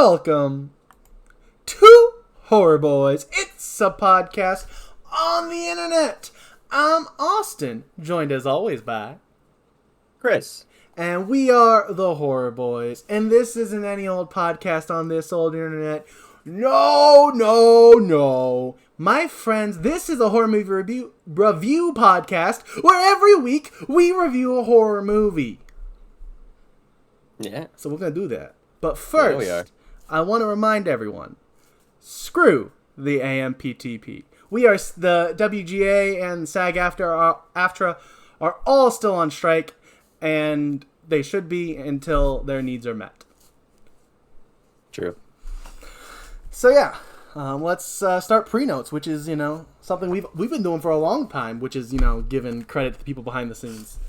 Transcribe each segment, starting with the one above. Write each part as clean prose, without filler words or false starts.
Welcome to Horror Boys. It's a podcast on the internet. I'm Austin, joined as always by Chris. And we are the Horror Boys. And this isn't any old podcast on this old internet. No. My friends, this is a horror movie review podcast where every week we review a horror movie. Yeah. So we're going to do that. But first, I want to remind everyone, screw the AMPTP. We are, the WGA and SAG-AFTRA are all still on strike, and they should be until their needs are met. True. So yeah, let's start pre-notes, which is, something we've been doing for a long time, which is, giving credit to the people behind the scenes.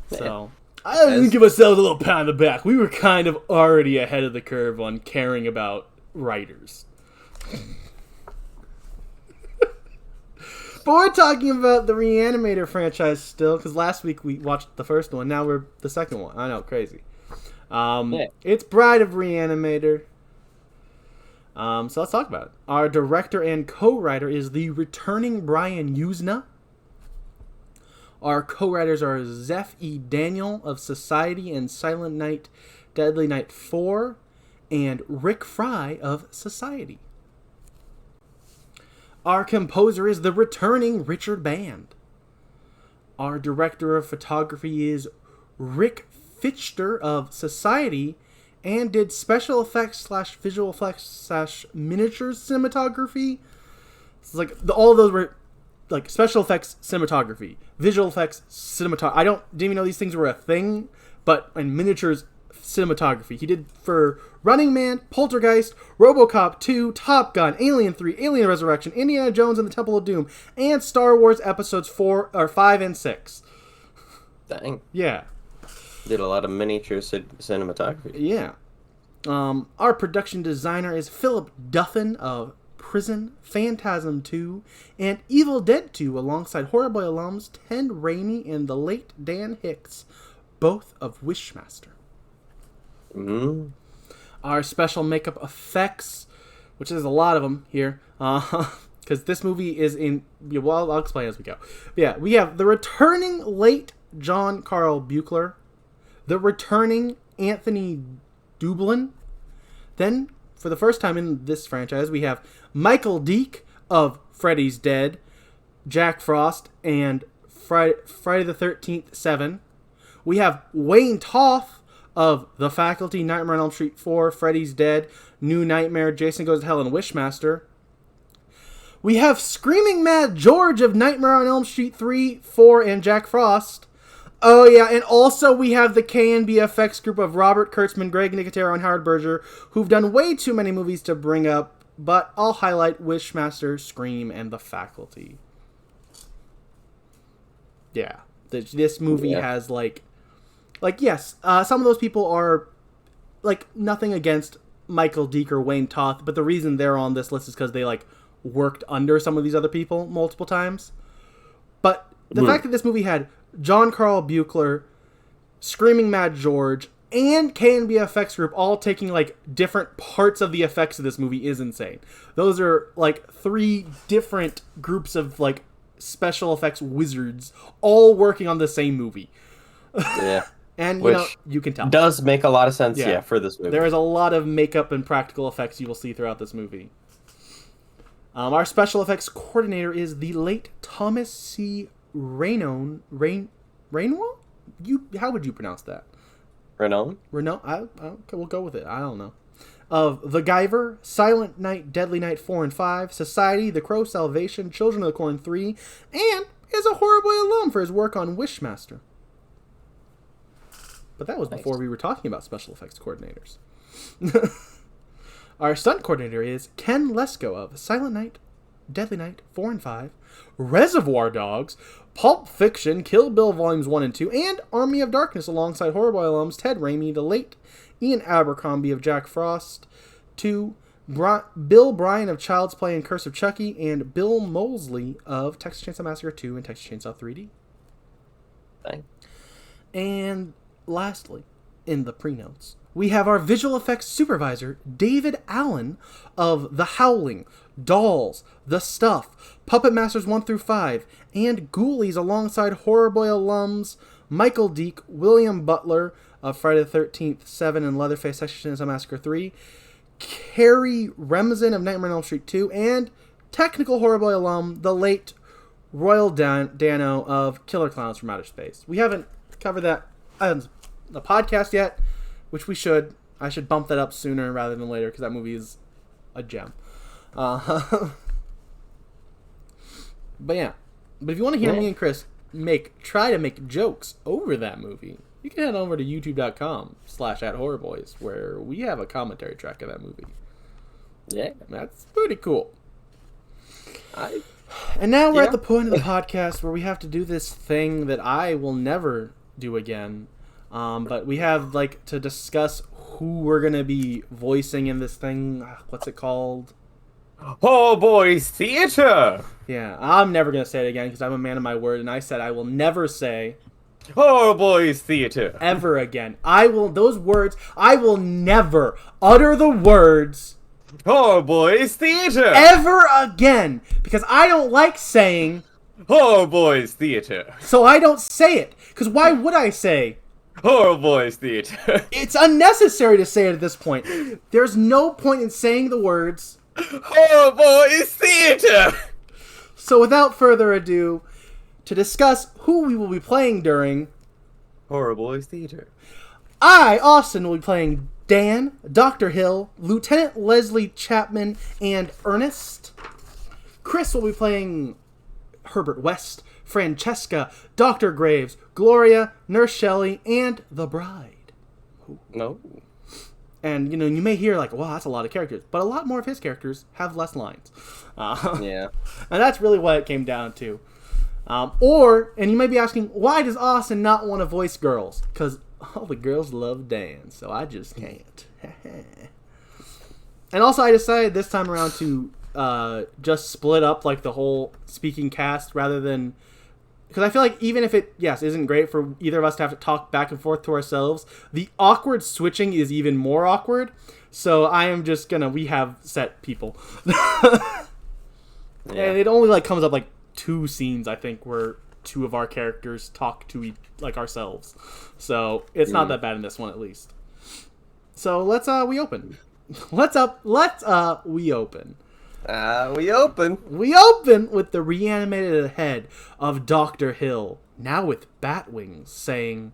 So I didn't give ourselves a little pat on the back. We were kind of already ahead of the curve on caring about writers. But we're talking about the Re-Animator franchise still, because last week we watched the first one, now we're the second one. I know, crazy. It's Bride of Re-Animator. So let's talk about it. Our director and co-writer is the returning Brian Usna. Our co-writers are Zeph E. Daniel of Society and Silent Night, Deadly Night 4, and Rick Fry of Society. Our composer is the returning Richard Band. Our director of photography is Rick Fichter of Society and did special effects / visual effects / miniatures cinematography. It's like all of those were like special effects cinematography, visual effects cinematography. I didn't even know these things were a thing, but in miniatures cinematography. He did for Running Man, Poltergeist, RoboCop 2, Top Gun, Alien 3, Alien Resurrection, Indiana Jones and the Temple of Doom, and Star Wars episodes 5 and 6. Dang. Yeah. Did a lot of miniature cinematography. Yeah. Our production designer is Philip Duffin of Prison, Phantasm 2, and Evil Dead 2, alongside Horror Bois alums Ted Raimi and the late Dan Hicks, both of Wishmaster. Mm-hmm. Our special makeup effects, which is a lot of them here, because this movie is in... Well, I'll explain as we go. Yeah, we have the returning late John Carl Buechler, the returning Anthony Dublin. Then, for the first time in this franchise, we have Michael Deak of Freddy's Dead, Jack Frost, and Friday the 13th 7. We have Wayne Toth of The Faculty, Nightmare on Elm Street 4, Freddy's Dead, New Nightmare, Jason Goes to Hell, and Wishmaster. We have Screaming Mad George of Nightmare on Elm Street 3, 4, and Jack Frost. Oh yeah, and also we have the K&B effects group of Robert Kurtzman, Greg Nicotero, and Howard Berger, who've done way too many movies to bring up, but I'll highlight Wishmaster, Scream, and The Faculty. Yeah, this movie has yes, some of those people are, nothing against Michael Deak or Wayne Toth, but the reason they're on this list is because they, worked under some of these other people multiple times. But the fact that this movie had John Carl Buechler, Screaming Mad George, and K&B effects group all taking, different parts of the effects of this movie is insane. Those are, 3 different groups of, special effects wizards all working on the same movie. Yeah. And, you can tell. Does make a lot of sense, for this movie. There is a lot of makeup and practical effects you will see throughout this movie. Our special effects coordinator is the late Thomas C. Renoir? How would you pronounce that? Renault? Okay, we'll go with it. I don't know. Of The Guyver, Silent Night, Deadly Night 4 and 5, Society, The Crow, Salvation, Children of the Corn 3, and is a Horror Bois alum for his work on Wishmaster. But that was before we were talking about special effects coordinators. Our stunt coordinator is Ken Lesko of Silent Night, Deadly Night 4 and 5, Reservoir Dogs, Pulp Fiction, Kill Bill Volumes 1 and 2, and Army of Darkness alongside Horror Bois alums Ted Raimi, the late Ian Abercrombie of Jack Frost 2, Bill Bryan of Child's Play and Curse of Chucky, and Bill Moseley of Texas Chainsaw Massacre 2 and Texas Chainsaw 3D. Dang. And lastly, in the pre-notes, we have our visual effects supervisor, David Allen, of The Howling, Dolls, The Stuff, Puppet Masters 1 through 5, and Ghoulies, alongside Horror Boy alums Michael Deak, William Butler of Friday the 13th, 7, and Leatherface Texas Chainsaw Massacre 3, Carrie Remsen of Nightmare on Elm Street 2, and technical Horror Boy alum, the late Royal Dano of Killer Clowns from Outer Space. We haven't covered that on the podcast yet, which we should. I should bump that up sooner rather than later because that movie is a gem. But yeah. But if you want to hear me and Chris try to make jokes over that movie, you can head over to youtube.com/@horrorboys, where we have a commentary track of that movie. Yeah. That's pretty cool. And now we're at the point of the podcast where we have to do this thing that I will never do again. But we have, to discuss who we're going to be voicing in this thing. What's it called? Horror Bois Theater! Yeah, I'm never going to say it again because I'm a man of my word, and I said I will never say Horror Bois Theater ever again. I will never utter the words Horror Bois Theater ever again because I don't like saying Horror Bois Theater. So I don't say it because why would I say Horror Bois Theater? It's unnecessary to say it at this point. There's no point in saying the words Horror Bois Theater. So without further ado, to discuss who we will be playing during Horror Bois Theater, I, Austin, will be playing Dan, Dr. Hill, Lieutenant Leslie Chapman, and Ernest. Chris will be playing Herbert West, Francesca, Dr. Graves, Gloria, Nurse Shelley, and the Bride. No. And, you may hear wow, that's a lot of characters. But a lot more of his characters have less lines. Yeah. And that's really what it came down to. And you may be asking, why does Austin not want to voice girls? Because all the girls love Dan, so I just can't. And also, I decided this time around to just split up the whole speaking cast rather than... Because I feel like even if it, isn't great for either of us to have to talk back and forth to ourselves, the awkward switching is even more awkward. So I am just we have set people. Yeah. And it only comes up 2 scenes, I think, where 2 of our characters talk to ourselves. So it's not that bad in this one, at least. So let's we open. We open. We open. We open with the reanimated head of Dr. Hill, now with bat wings, saying,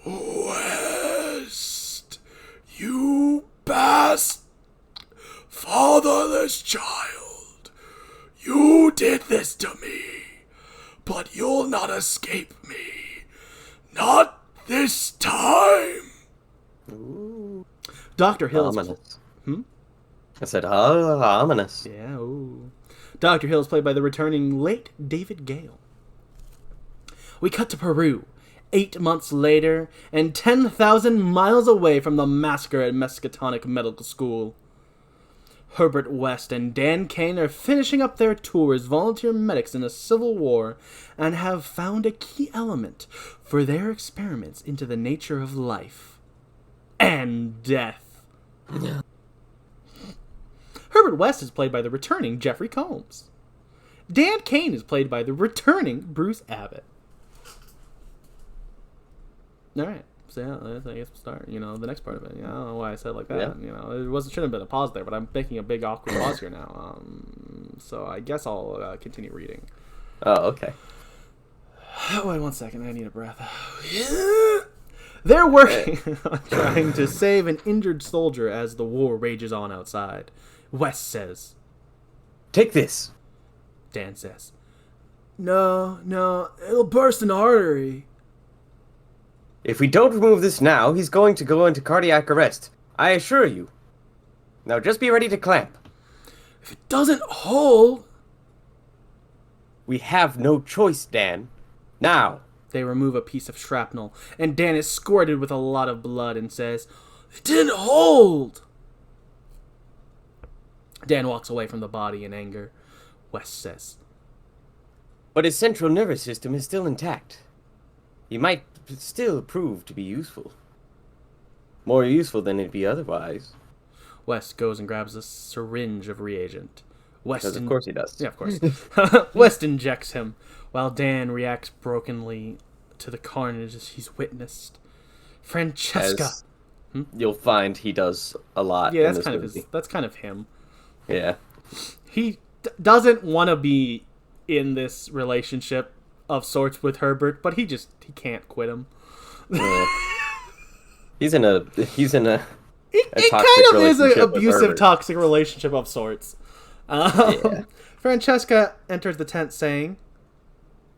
"West, you fatherless child. You did this to me, but you'll not escape me. Not this time." Ooh. Dr. Hill's... Ominous. I said, ominous. Yeah, ooh. Dr. Hill is played by the returning late David Gale. We cut to Peru, 8 months later, and 10,000 miles away from the massacre at Miskatonic Medical School. Herbert West and Dan Kane are finishing up their tour as volunteer medics in a civil war and have found a key element for their experiments into the nature of life and death. Herbert West is played by the returning Jeffrey Combs. Dan Kane is played by the returning Bruce Abbott. Alright, so I guess we'll start, the next part of it. I don't know why I said it like that. Yeah. It shouldn't have been a pause there, but I'm making a big awkward pause here now. So I guess I'll continue reading. Oh, okay. Wait 1 second, I need a breath. They're working on trying to save an injured soldier as the war rages on outside. West says, "Take this." Dan says, No, it'll burst an artery." "If we don't remove this now, he's going to go into cardiac arrest. I assure you. Now just be ready to clamp." "If it doesn't hold..." "We have no choice, Dan. Now." They remove a piece of shrapnel, and Dan is squirted with a lot of blood and says, "It didn't hold." Dan walks away from the body in anger. West says, "But his central nervous system is still intact. He might still prove to be useful. More useful than it'd be otherwise. West goes and grabs a syringe of reagent. Because of course he does. Yeah, of course. West injects him, while Dan reacts brokenly to the carnage he's witnessed. Francesca. As you'll find he does a lot. Yeah, in that's this movie. that's kind of him. Yeah. He doesn't want to be in this relationship of sorts with Herbert, but he can't quit him. Yeah. He's in a It kind of is an abusive, toxic relationship of sorts. Yeah. Francesca enters the tent saying,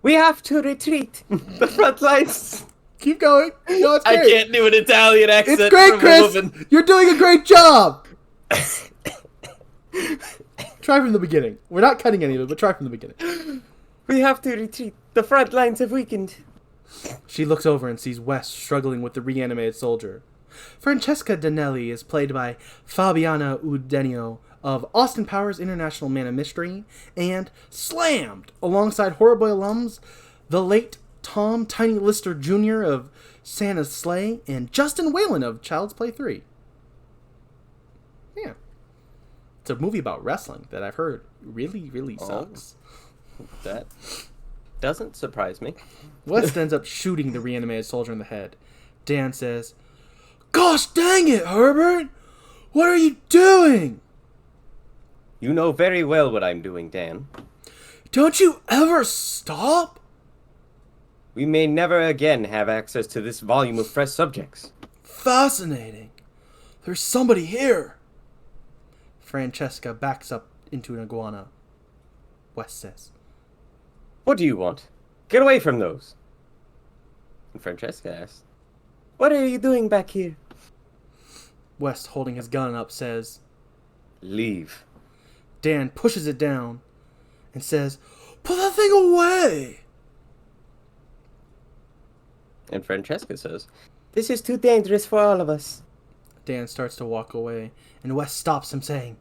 "We have to retreat. The front lines." Keep going. No, it's great. I can't do an Italian accent. It's great, Chris. You're doing a great job. Try from the beginning. We're not cutting any of it, but try from the beginning. We have to retreat. The front lines have weakened. She looks over and sees West struggling with the reanimated soldier. Francesca Danelli is played by Fabiana Udenio of Austin Powers International Man of Mystery and Slammed alongside Horror Bois alums, the late Tom Tiny Lister Jr. of Santa's Sleigh and Justin Whalen of Child's Play 3. Yeah. It's a movie about wrestling that I've heard really, really sucks. That doesn't surprise me. West ends up shooting the reanimated soldier in the head. Dan says, "Gosh dang it, Herbert! What are you doing?" You know very well what I'm doing, Dan. "Don't you ever stop?" We may never again have access to this volume of fresh subjects. "Fascinating. There's somebody here." Francesca backs up into an iguana. West says, "What do you want? Get away from those." And Francesca asks, "What are you doing back here?" West, holding his gun up, says, "Leave." Dan pushes it down and says, "Put that thing away." And Francesca says, "This is too dangerous for all of us." Dan starts to walk away, and West stops him, saying,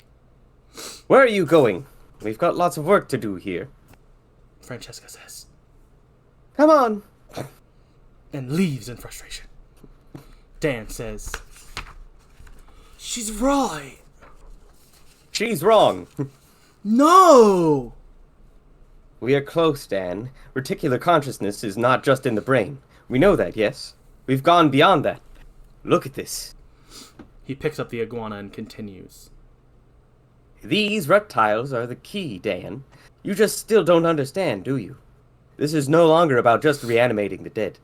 "Where are you going? We've got lots of work to do here." Francesca says, "Come on." and leaves in frustration. Dan says, "She's right." She's wrong. No! We are close, Dan. Reticular consciousness is not just in the brain. We know that, yes? We've gone beyond that. Look at this. He picks up the iguana and continues. These reptiles are the key, Dan. You just still don't understand, do you? This is no longer about just reanimating the dead.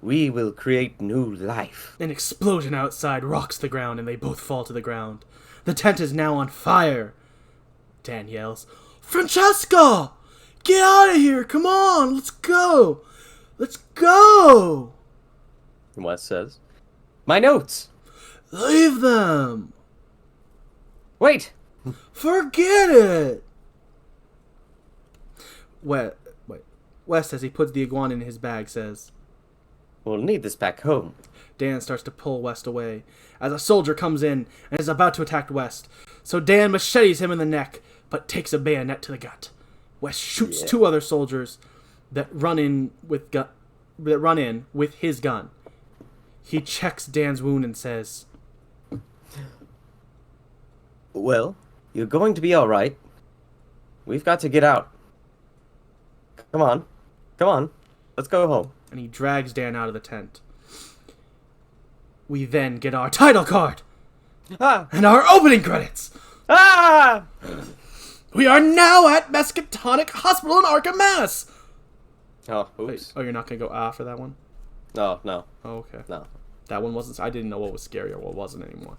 We will create new life. An explosion outside rocks the ground and they both fall to the ground. The tent is now on fire. Dan yells, "Francesca! Get out of here! Come on! Let's go! Let's go!" And Wes says, "My notes!" "Leave them! Wait! Forget it!" West, as he puts the iguana in his bag, says, We'll need this back home. Dan starts to pull West away as a soldier comes in and is about to attack West. So Dan machetes him in the neck, but takes a bayonet to the gut. West shoots two other soldiers that run in with his gun. He checks Dan's wound and says, "Well, you're going to be all right. We've got to get out. Come on. Come on. Let's go home." And he drags Dan out of the tent. We then get our title card and our opening credits. Ah! We are now at Miskatonic Hospital in Arkham, Mass. Oh, oops. Wait, you're not going to go for that one? No. Oh, okay. No. That one wasn't... I didn't know what was scary or what wasn't anymore.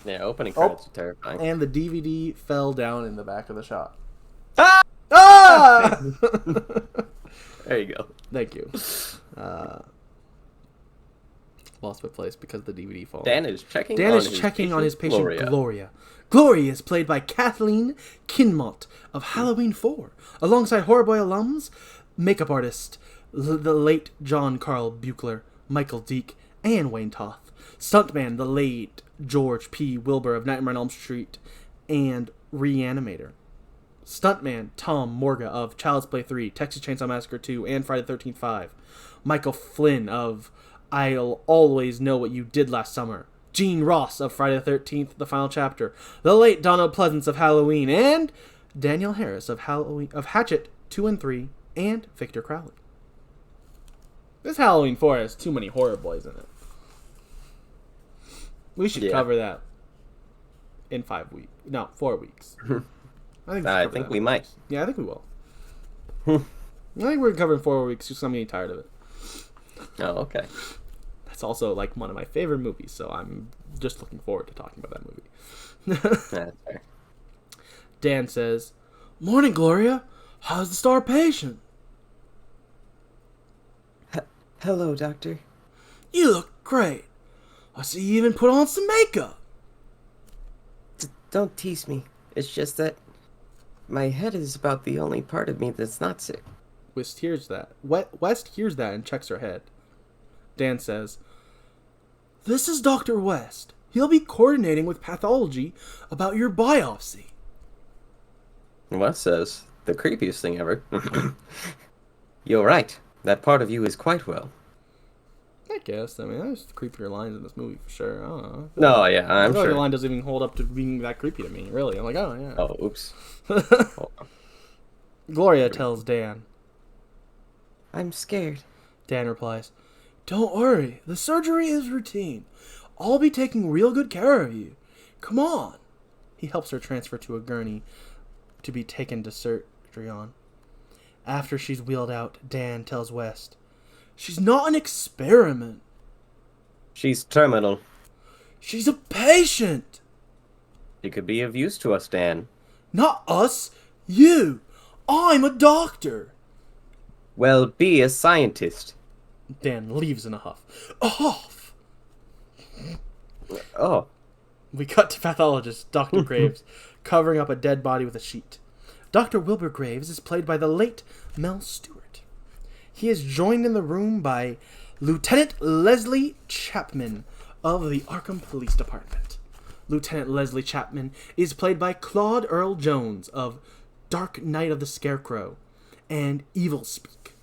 Yeah, opening credits are terrifying. And the DVD fell down in the back of the shot. Ah! Ah! There you go. Thank you. Lost my place because the DVD falls. Dan is checking on his patient Gloria. Gloria is played by Kathleen Kinmont of Halloween 4, alongside Horror Bois alums, makeup artist the late John Carl Buechler, Michael Deek, and Wayne Toth. Stuntman the late George P. Wilbur of Nightmare on Elm Street and Re-Animator. Stuntman Tom Morga of Child's Play 3, Texas Chainsaw Massacre 2, and Friday the 13th 5. Michael Flynn of I'll Always Know What You Did Last Summer, Gene Ross of Friday the 13th, The Final Chapter, the late Donald Pleasance of Halloween, and Danielle Harris of Hatchet 2 and 3, and Victor Crowley. This Halloween 4 has too many horror boys in it. We should cover that in 4 weeks. I think we might. Yeah, I think we will. I think we're covering 4 weeks just because I'm getting tired of it. Oh, okay. That's also like one of my favorite movies, so I'm just looking forward to talking about that movie. That's fair. Dan says, "Morning, Gloria. How's the star patient?" Hello, Doctor. "You look great. I see you even put on some makeup." Don't tease me. It's just that my head is about the only part of me that's not sick. West hears that and checks her head. Dan says, "This is Dr. West. He'll be coordinating with pathology about your biopsy." West says, the creepiest thing ever. You're right. That part of you is quite well. I guess. I mean, there's creepier lines in this movie for sure. I don't know. No, yeah, I'm sure. sure. The line doesn't even hold up to being that creepy to me, really. I'm like, oh, yeah. Oh, oops. Gloria tells Dan. I'm scared. Dan replies, "Don't worry. The surgery is routine. I'll be taking real good care of you. Come on." He helps her transfer to a gurney to be taken to surgery on. After she's wheeled out, Dan tells West, "She's not an experiment. She's terminal. She's a patient." She could be of use to us, Dan. "Not us. You. I'm a doctor." Well, be a scientist. Dan leaves in a huff. A huff. Oh. We cut to pathologist Dr. Graves covering up a dead body with a sheet. Dr. Wilbur Graves is played by the late Mel Stewart. He is joined in the room by Lieutenant Leslie Chapman of the Arkham Police Department. Lieutenant Leslie Chapman is played by Claude Earl Jones of Dark Knight of the Scarecrow and Evil Speak.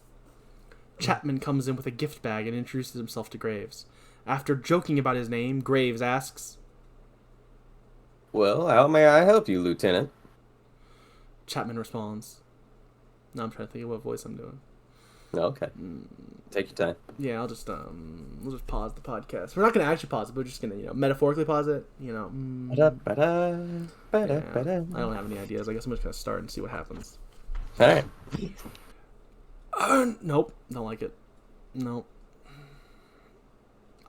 Chapman comes in with a gift bag and introduces himself to Graves. After joking about his name, Graves asks, "Well, how may I help you, Lieutenant?" Chapman responds, "No, I'm trying to think of what voice I'm doing." Okay. Take your time. Yeah, we'll just pause the podcast. We're not gonna actually pause it, but we're just gonna, metaphorically pause it. Yeah, I don't have any ideas. I guess I'm just gonna start and see what happens. All right. Nope, don't like it. Nope.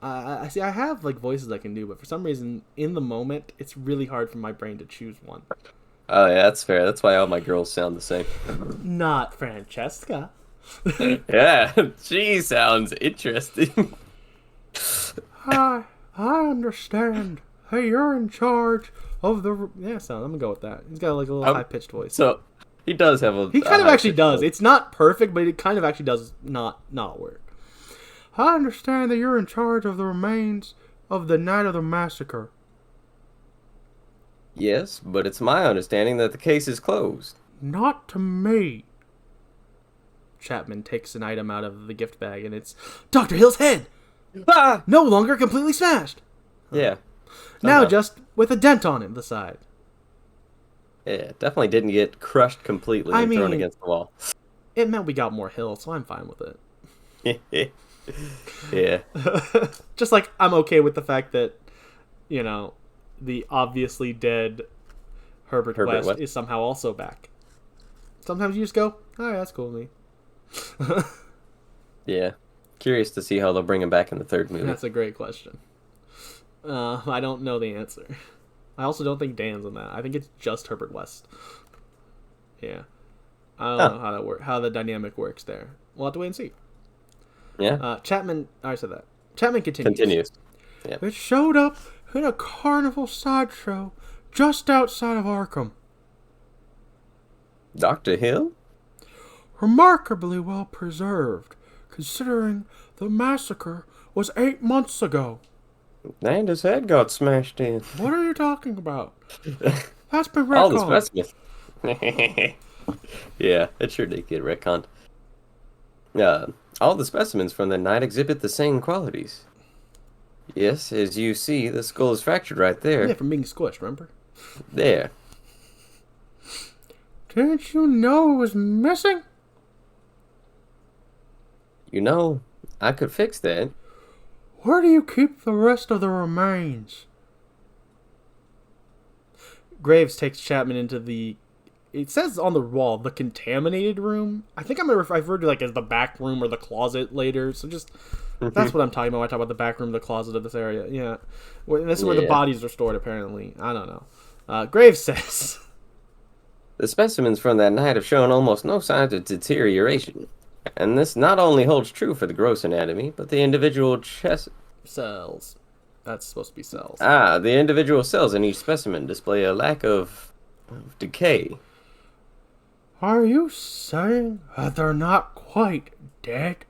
I see. I have like voices I can do, but for some reason, in the moment, it's really hard for my brain to choose one. Oh yeah, that's fair. That's why all my girls sound the same. Not Francesca. Yeah, she sounds interesting. I understand. Hey, you're in charge of the... Yeah, so I'm gonna go with that. He's got like a little high-pitched voice. So, he does have a... He kind of actually does. Voice. It's not perfect, but it kind of actually does not work. I understand that you're in charge of the remains of the night of the massacre. Yes, but it's my understanding that the case is closed. Not to me. Chapman takes an item out of the gift bag, and it's Dr. Hill's head! Ah! No longer completely smashed. Yeah. Now just with a dent on it, the side. Yeah, definitely didn't get crushed completely and thrown against the wall. It meant we got more Hill, so I'm fine with it. Yeah. Just like I'm okay with the fact that, the obviously dead Herbert West is somehow also back. Sometimes you just go, oh, yeah, that's cool with me. Yeah. Curious to see how they'll bring him back in the third movie. That's a great question. I don't know the answer. I also don't think Dan's in that. I think it's just Herbert West. Yeah. I don't know how the dynamic works there. We'll have to wait and see. Yeah. Chapman, I said that. Chapman continues. Yeah. It showed up in a carnival sideshow just outside of Arkham. Dr. Hill? Remarkably well preserved, considering the massacre was 8 months ago. And his head got smashed in. What are you talking about? That's been retconned. All the specimens. Yeah, it sure did get retconned. All the specimens from the night exhibit the same qualities. Yes, as you see, the skull is fractured right Yeah, there. from being squished, remember? There. Didn't you know it was missing? You know, I could fix that. Where do you keep the rest of the remains? Graves takes Chapman into the... It says on the wall, the contaminated room. I think I've referred to like as the back room or the closet later. So just... That's what I'm talking about when I talk about the back room, the closet of this area. Yeah. This is where the bodies are stored, apparently. I don't know. Graves says... The specimens from that night have shown almost no signs of deterioration. And this not only holds true for the gross anatomy, but the individual chest... Cells. That's supposed to be cells. The individual cells in each specimen display a lack of decay. Are you saying that they're not quite dead?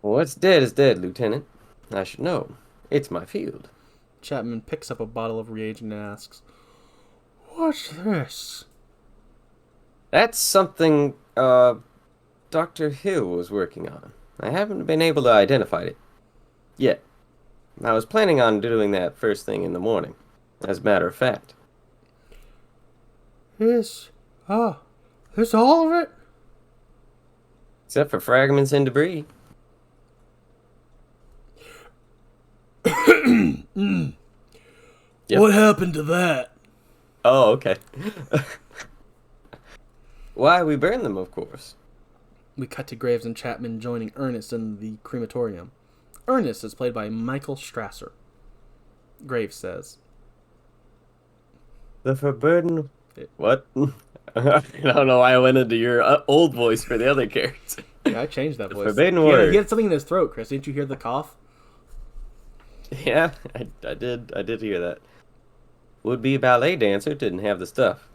What's dead is dead, Lieutenant. I should know. It's my field. Chapman picks up a bottle of reagent and asks, "What's this?" That's something, Dr. Hill was working on. I haven't been able to identify it yet. I was planning on doing that first thing in the morning, as a matter of fact. Is all of it? Except for fragments and debris. Yep. What happened to that? Oh, okay. Why, we burned them, of course. We cut to Graves and Chapman joining Ernest in the crematorium. Ernest is played by Michael Strasser. Graves says, The forbidden... What? I don't know why I went into your old voice for the other character. Yeah, I changed that voice. Forbidden word. He had something in his throat, Chris. Didn't you hear the cough? Yeah, I did hear that. Would-be ballet dancer didn't have the stuff.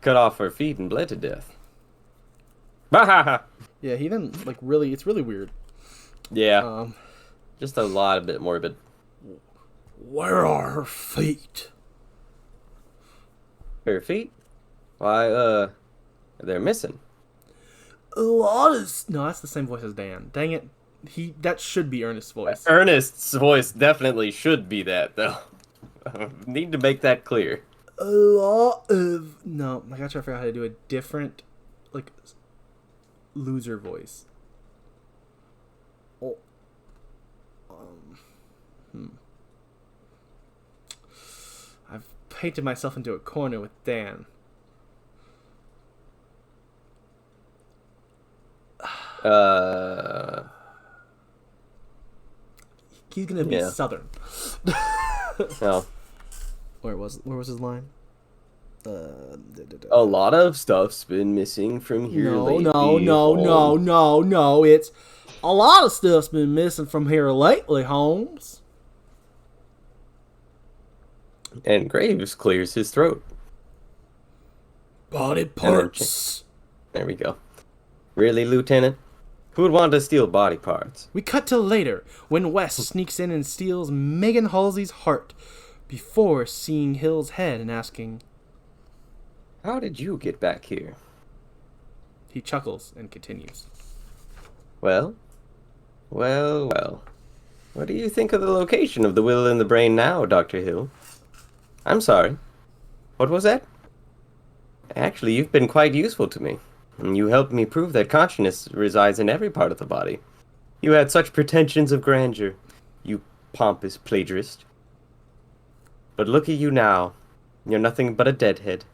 Cut off her feet and bled to death. Yeah, he didn't, like, really... It's really weird. Yeah. Just a lot of bit morbid. Where are her feet? Her feet? Why, they're missing. A lot of... No, that's the same voice as Dan. Dang it. That should be Ernest's voice. Ernest's voice definitely should be that, though. Need to make that clear. A lot of... No, I gotta try to figure out how to do a different, like, loser voice. Oh. I've painted myself into a corner with Dan. He's gonna be Southern. No. Where was his line? A lot of stuff's been missing from here lately. No. It's a lot of stuff's been missing from here lately, Holmes. And Graves clears his throat. Body parts. There we go. Really, Lieutenant? Who would want to steal body parts? We cut to later, when West sneaks in and steals Megan Halsey's heart before seeing Hill's head and asking, How did you get back here? He chuckles and continues. Well. What do you think of the location of the will in the brain now, Dr. Hill? I'm sorry. What was that? Actually, you've been quite useful to me. And you helped me prove that consciousness resides in every part of the body. You had such pretensions of grandeur, you pompous plagiarist. But look at you now. You're nothing but a deadhead.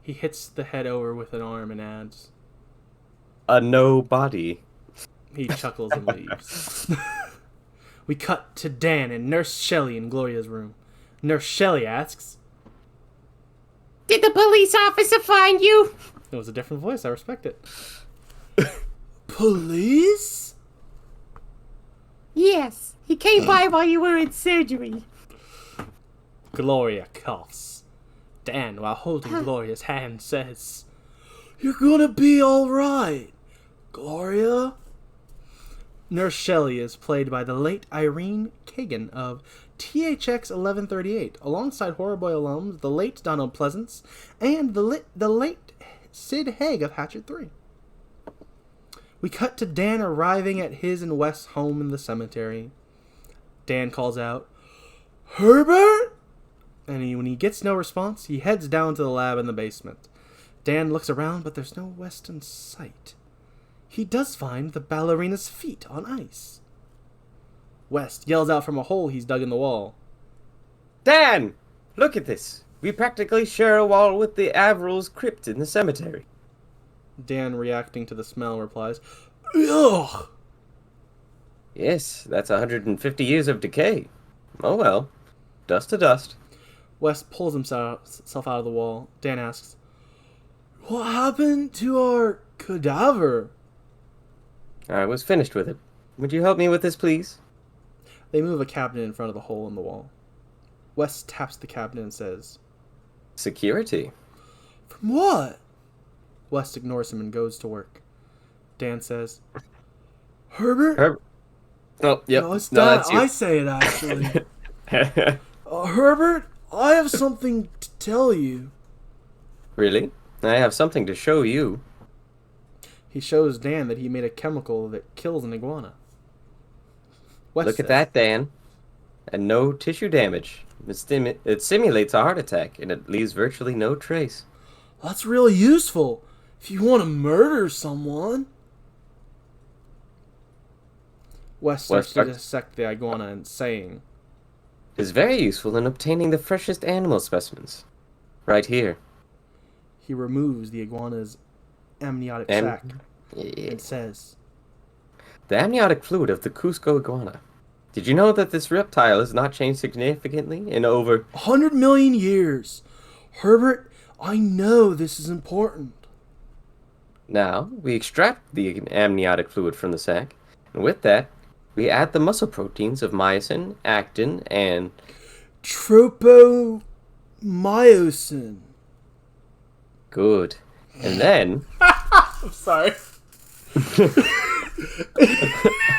He hits the head over with an arm and adds, A nobody. He chuckles and leaves. We cut to Dan and Nurse Shelley in Gloria's room. Nurse Shelley asks, Did the police officer find you? It was a different voice. I respect it. Police? Yes, he came by while you were in surgery. Gloria coughs. Dan, while holding Gloria's hand, says, You're gonna be alright, Gloria. Nurse Shelley is played by the late Irene Kagan of THX 1138, alongside Horror Boy alums, the late Donald Pleasance, and the late Sid Haig of Hatchet 3. We cut to Dan arriving at his and West's home in the cemetery. Dan calls out, "Herbert?" And when he gets no response, he heads down to the lab in the basement. Dan looks around, but there's no West in sight. He does find the ballerina's feet on ice. West yells out from a hole he's dug in the wall. Dan! Look at this. We practically share a wall with the Averil's crypt in the cemetery. Dan, reacting to the smell, replies, "Ugh!" Yes, that's 150 years of decay. Oh well. Dust to dust. West pulls himself out of the wall. Dan asks, "What happened to our cadaver?" I was finished with it. Would you help me with this, please? They move a cabinet in front of the hole in the wall. West taps the cabinet and says, Security. "From what?" West ignores him and goes to work. Dan says, "Herbert?" Oh, yep. No, it's no, Dan. that's you. I say it, actually. Herbert, I have something to tell you." Really? I have something to show you. He shows Dan that he made a chemical that kills an iguana. West Look says, at that, Dan. And no tissue damage. It simulates a heart attack, and it leaves virtually no trace. "That's really useful if you want to murder someone." West starts to dissect the iguana and saying, It's very useful in obtaining the freshest animal specimens. Right here. he removes the iguana's amniotic sac and says, The amniotic fluid of the Cusco iguana. Did you know that this reptile has not changed significantly in over 100 million years. Herbert, I know this is important. Now, we extract the amniotic fluid from the sac, and with that, we add the muscle proteins of myosin, actin, and Tropomyosin. good. And then, I'm sorry.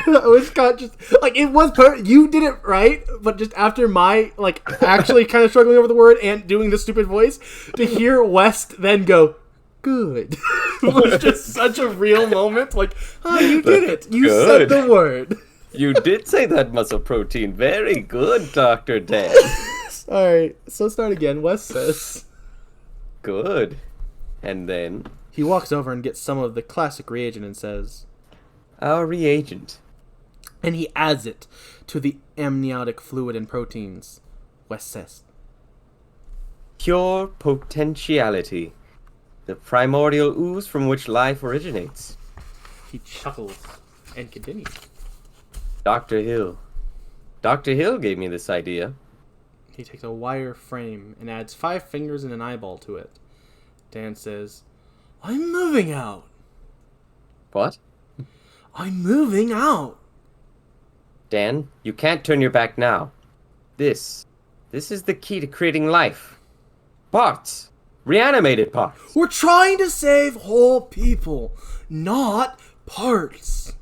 I was conscious. Like, it was you did it right, but just after my, like, actually kind of struggling over the word and doing the stupid voice, to hear West then go, "Good," was just such a real moment. Like, oh, you did it. You said the word. you did say that muscle protein. Very good, Dr. Dan. Alright, so start again. West says, Good. And then, he walks over and gets some of the classic reagent and says, our reagent. and he adds it to the amniotic fluid and proteins. West says, Pure potentiality. The primordial ooze from which life originates. he chuckles and continues. Dr. Hill. Dr. Hill gave me this idea. He takes a wire frame and adds 5 fingers and an eyeball to it. Dan says, "I'm moving out. What? I'm moving out." Dan, you can't turn your back now. This is the key to creating life. Parts. Reanimated parts. We're trying to save whole people, not parts.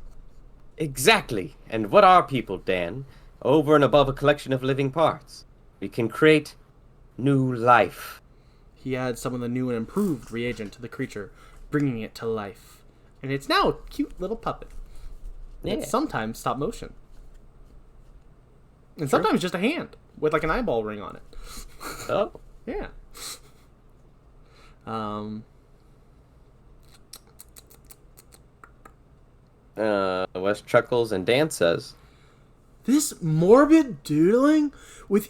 Exactly. And what are people, Dan? Over and above a collection of living parts. We can create new life. He adds some of the new and improved reagent to the creature, bringing it to life. And it's now a cute little puppet. Yeah. It's sometimes stop motion. And sometimes just a hand with like an eyeball ring on it. Oh. Yeah. Wes chuckles and Dan says, This morbid doodling with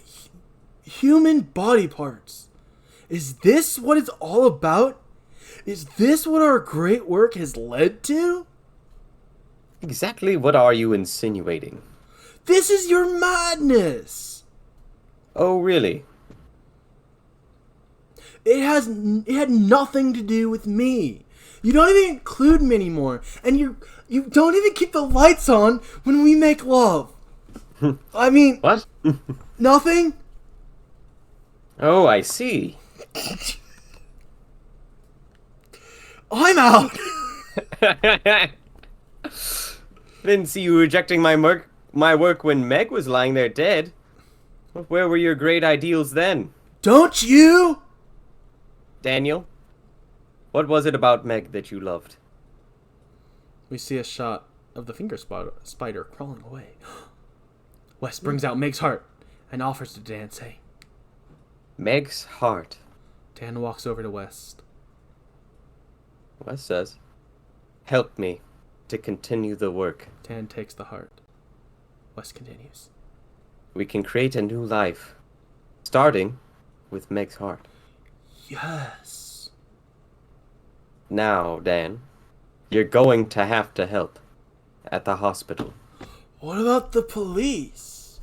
human body parts. Is this what it's all about? Is this what our great work has led to? Exactly what are you insinuating? This is your madness. Oh, really? It had nothing to do with me. You don't even include me anymore, and you don't even keep the lights on when we make love. I mean, What? nothing. Oh, I see. I'm out. Didn't see you rejecting my work when Meg was lying there dead. Where were your great ideals then? Don't you? Daniel, what was it about Meg that you loved? We see a shot of the finger spider crawling away. West brings out Meg's heart and offers to Dan, saying, Meg's heart. Dan walks over to West. West says, help me to continue the work. Dan takes the heart. West continues. We can create a new life, starting with Meg's heart. Yes. Now, Dan, you're going to have to help at the hospital. What about the police?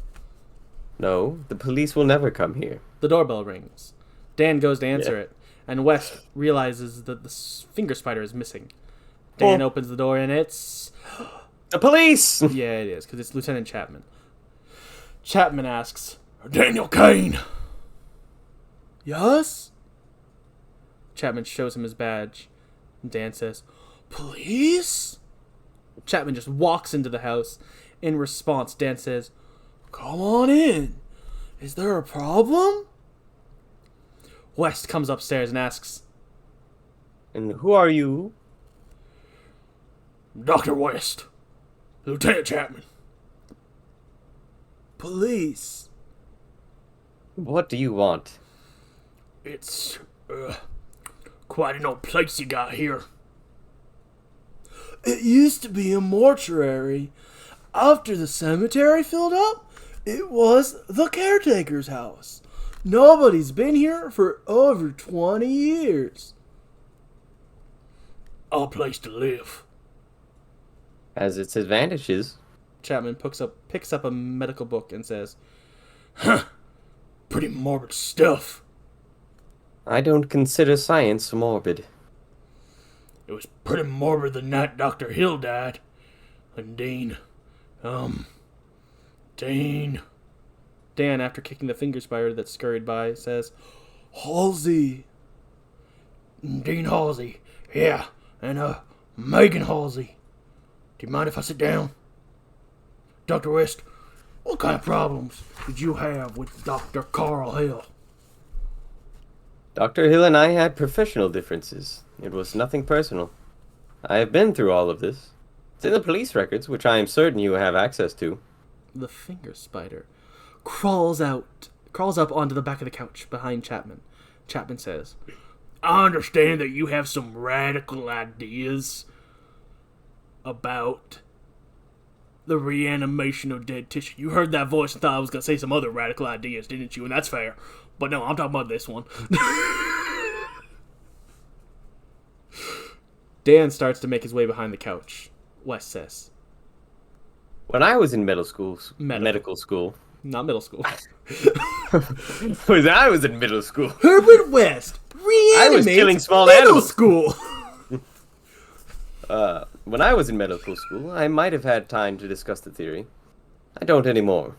No, the police will never come here. The doorbell rings. Dan goes to answer it, and West realizes that the finger spider is missing. Dan opens the door, and it's... The police! Yeah, it is, because it's Lieutenant Chapman. Chapman asks, Daniel Kane! Yes? Chapman shows him his badge. Dan says, police? Chapman just walks into the house. In response, Dan says, come on in. Is there a problem? West comes upstairs and asks, And who are you? Dr. West. Lieutenant Chapman. Police. What do you want? It's, quite an old place you got here. It used to be a mortuary. After the cemetery filled up, it was the caretaker's house. Nobody's been here for over 20 years. A place to live. Has its advantages. Chapman picks up a medical book and says, huh, pretty morbid stuff. I don't consider science morbid. It was pretty morbid the night Dr. Hill died. And Dean, Dan, after kicking the finger spider that scurried by, says, Halsey. Dean Halsey. Yeah, and, Megan Halsey. Do you mind if I sit down? Dr. West, what kind of problems did you have with Dr. Carl Hill? Dr. Hill and I had professional differences. It was nothing personal. I have been through all of this. It's in the police records, which I am certain you have access to. The finger spider crawls up onto the back of the couch behind Chapman. Chapman says, I understand that you have some radical ideas about the reanimation of dead tissue. You heard that voice and thought I was going to say some other radical ideas, didn't you? And that's fair. But no, I'm talking about this one. Dan starts to make his way behind the couch. West says, When I was in medical school. Not middle school. When I was in middle school. Herbert West reanimates I was killing small middle animals. school. When I was in medical school, I might have had time to discuss the theory. I don't anymore.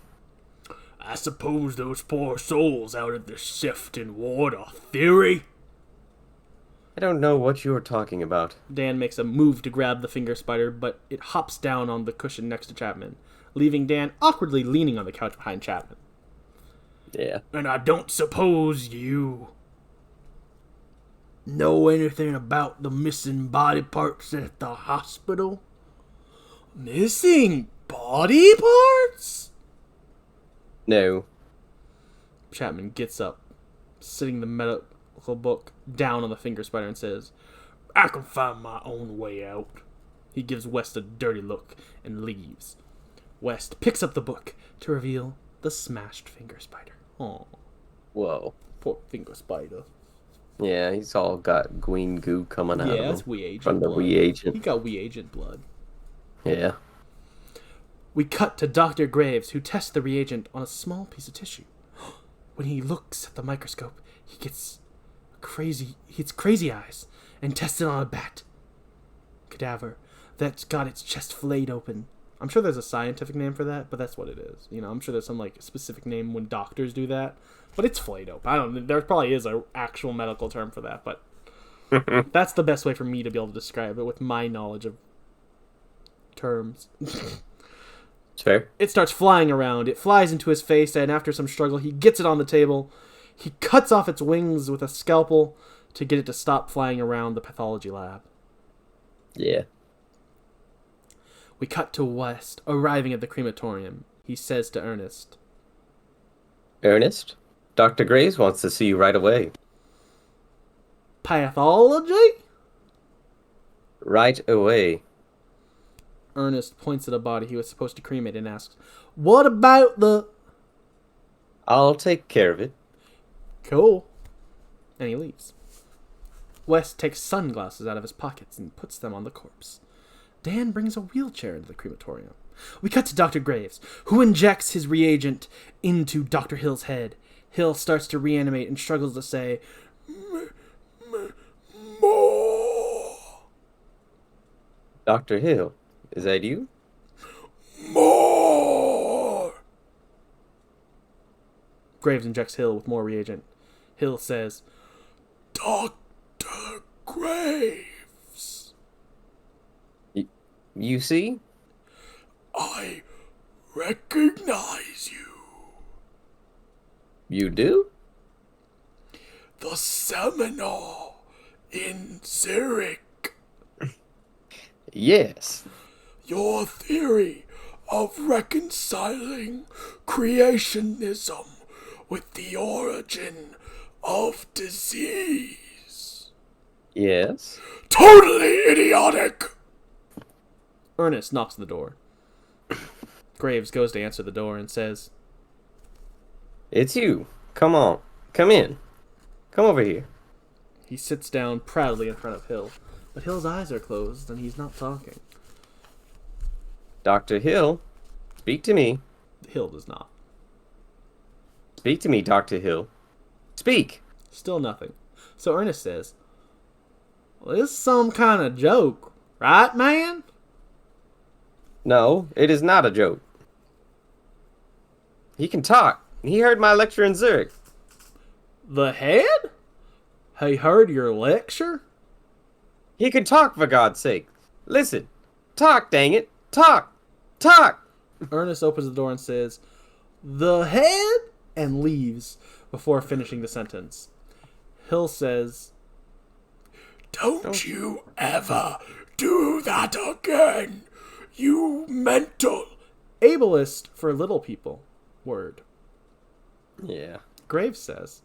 I suppose those poor souls out of the Sefton ward are theory. I don't know what you're talking about. Dan makes a move to grab the finger spider, but it hops down on the cushion next to Chapman, leaving Dan awkwardly leaning on the couch behind Chapman. Yeah. And I don't suppose you know anything about the missing body parts at the hospital? Missing body parts? No. Chapman gets up, sitting the medical book down on the finger spider and says, I can find my own way out. He gives West a dirty look and leaves. West picks up the book to reveal the smashed finger spider. Oh, Whoa. poor finger spider. Yeah, he's all got green goo coming out of him. Yeah, that's reagent from the blood. reagent. He got reagent blood. Yeah. We cut to Dr. Graves, who tests the reagent on a small piece of tissue. When he looks at the microscope, he gets crazy eyes and tests it on a bat cadaver that's got its chest flayed open. I'm sure there's a scientific name for that, but that's what it is. You know, I'm sure there's some specific name when doctors do that, but it's flayed open. I don't know. There probably is an actual medical term for that, but that's the best way for me to be able to describe it with my knowledge of terms. It's fair. It starts flying around. It flies into his face, and after some struggle, he gets it on the table. He cuts off its wings with a scalpel to get it to stop flying around the pathology lab. Yeah. We cut to West, arriving at the crematorium. He says to Ernest, Ernest, Dr. Graves wants to see you right away. Pathology? Right away. Ernest points at a body he was supposed to cremate and asks, what about the... I'll take care of it. Cool. And he leaves. West takes sunglasses out of his pockets and puts them on the corpse. Dan brings a wheelchair into the crematorium. We cut to Dr. Graves, who injects his reagent into Dr. Hill's head. Hill starts to reanimate and struggles to say, more. Dr. Hill, is that you? More. Graves injects Hill with more reagent. Hill says, Dr. Graves. You see? I recognize you. You do? The seminar in Zurich. Yes. Your theory of reconciling creationism with the origin of disease. Yes. Totally idiotic! Ernest knocks on the door. Graves goes to answer the door and says, It's you. Come on. Come in. Come over here. He sits down proudly in front of Hill, but Hill's eyes are closed and he's not talking. Dr. Hill, speak to me. Hill does not. Speak to me, Dr. Hill. Speak. Still nothing. So Ernest says, well, this is some kind of joke, right, man? No, it is not a joke. He can talk. He heard my lecture in Zurich. The head? He heard your lecture? He can talk, for God's sake. Listen. Talk, dang it. Talk. Talk. Ernest opens the door and says, the head? And leaves before finishing the sentence. Hill says, Don't you ever do that again, you mental ableist for little people. Word. Yeah. Graves says,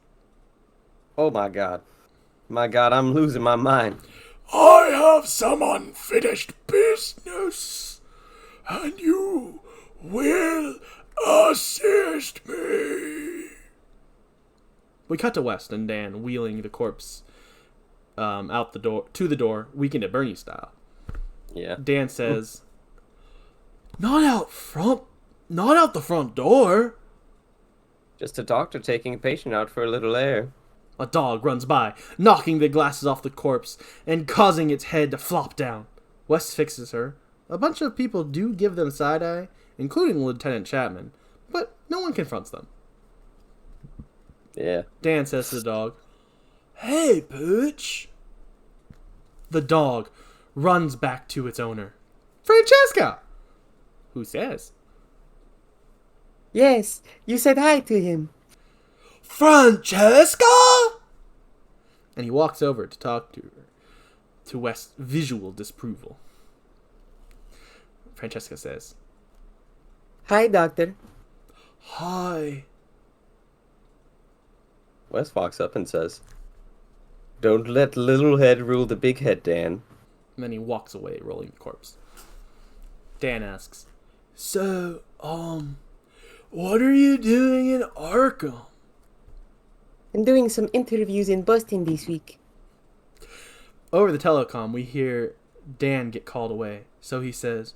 Oh my God. My God, I'm losing my mind. I have some unfinished business, and you will assist me. We cut to West and Dan wheeling the corpse out the door to the door, Weekend at Bernie style. Yeah. Dan says, Not out the front door. Just a doctor taking a patient out for a little air. A dog runs by, knocking the glasses off the corpse and causing its head to flop down. West fixes her. A bunch of people do give them side-eye, including Lieutenant Chapman, but no one confronts them. Yeah. Dan says to the dog, Hey, Pooch. The dog runs back to its owner, Francesca, who says, Yes, you said hi to him. Francesca? And he walks over to talk to her, to West's visual disapproval. Francesca says, Hi, doctor. Hi. Wes walks up and says, Don't let little head rule the big head, Dan. And then he walks away, rolling the corpse. Dan asks, So, what are you doing in Arkham? I'm doing some interviews in Boston this week. Over the telecom, we hear Dan get called away. So he says,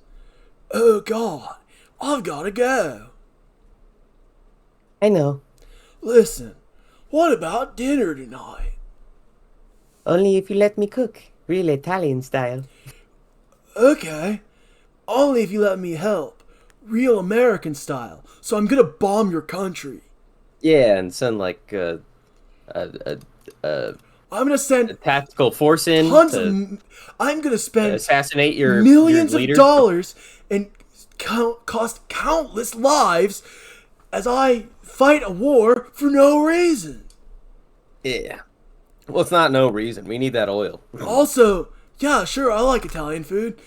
Oh, God, I've got to go. I know. Listen, what about dinner tonight? Only if you let me cook. Real Italian style. Okay, only if you let me help. Real American style. So I'm gonna bomb your country. Yeah, and send like I'm gonna send tactical force in tons to I'm gonna spend assassinate your millions your leader. of dollars and cost countless lives as I fight a war for no reason. Yeah. Well, it's not no reason. We need that oil. Also, yeah, sure, I like Italian food.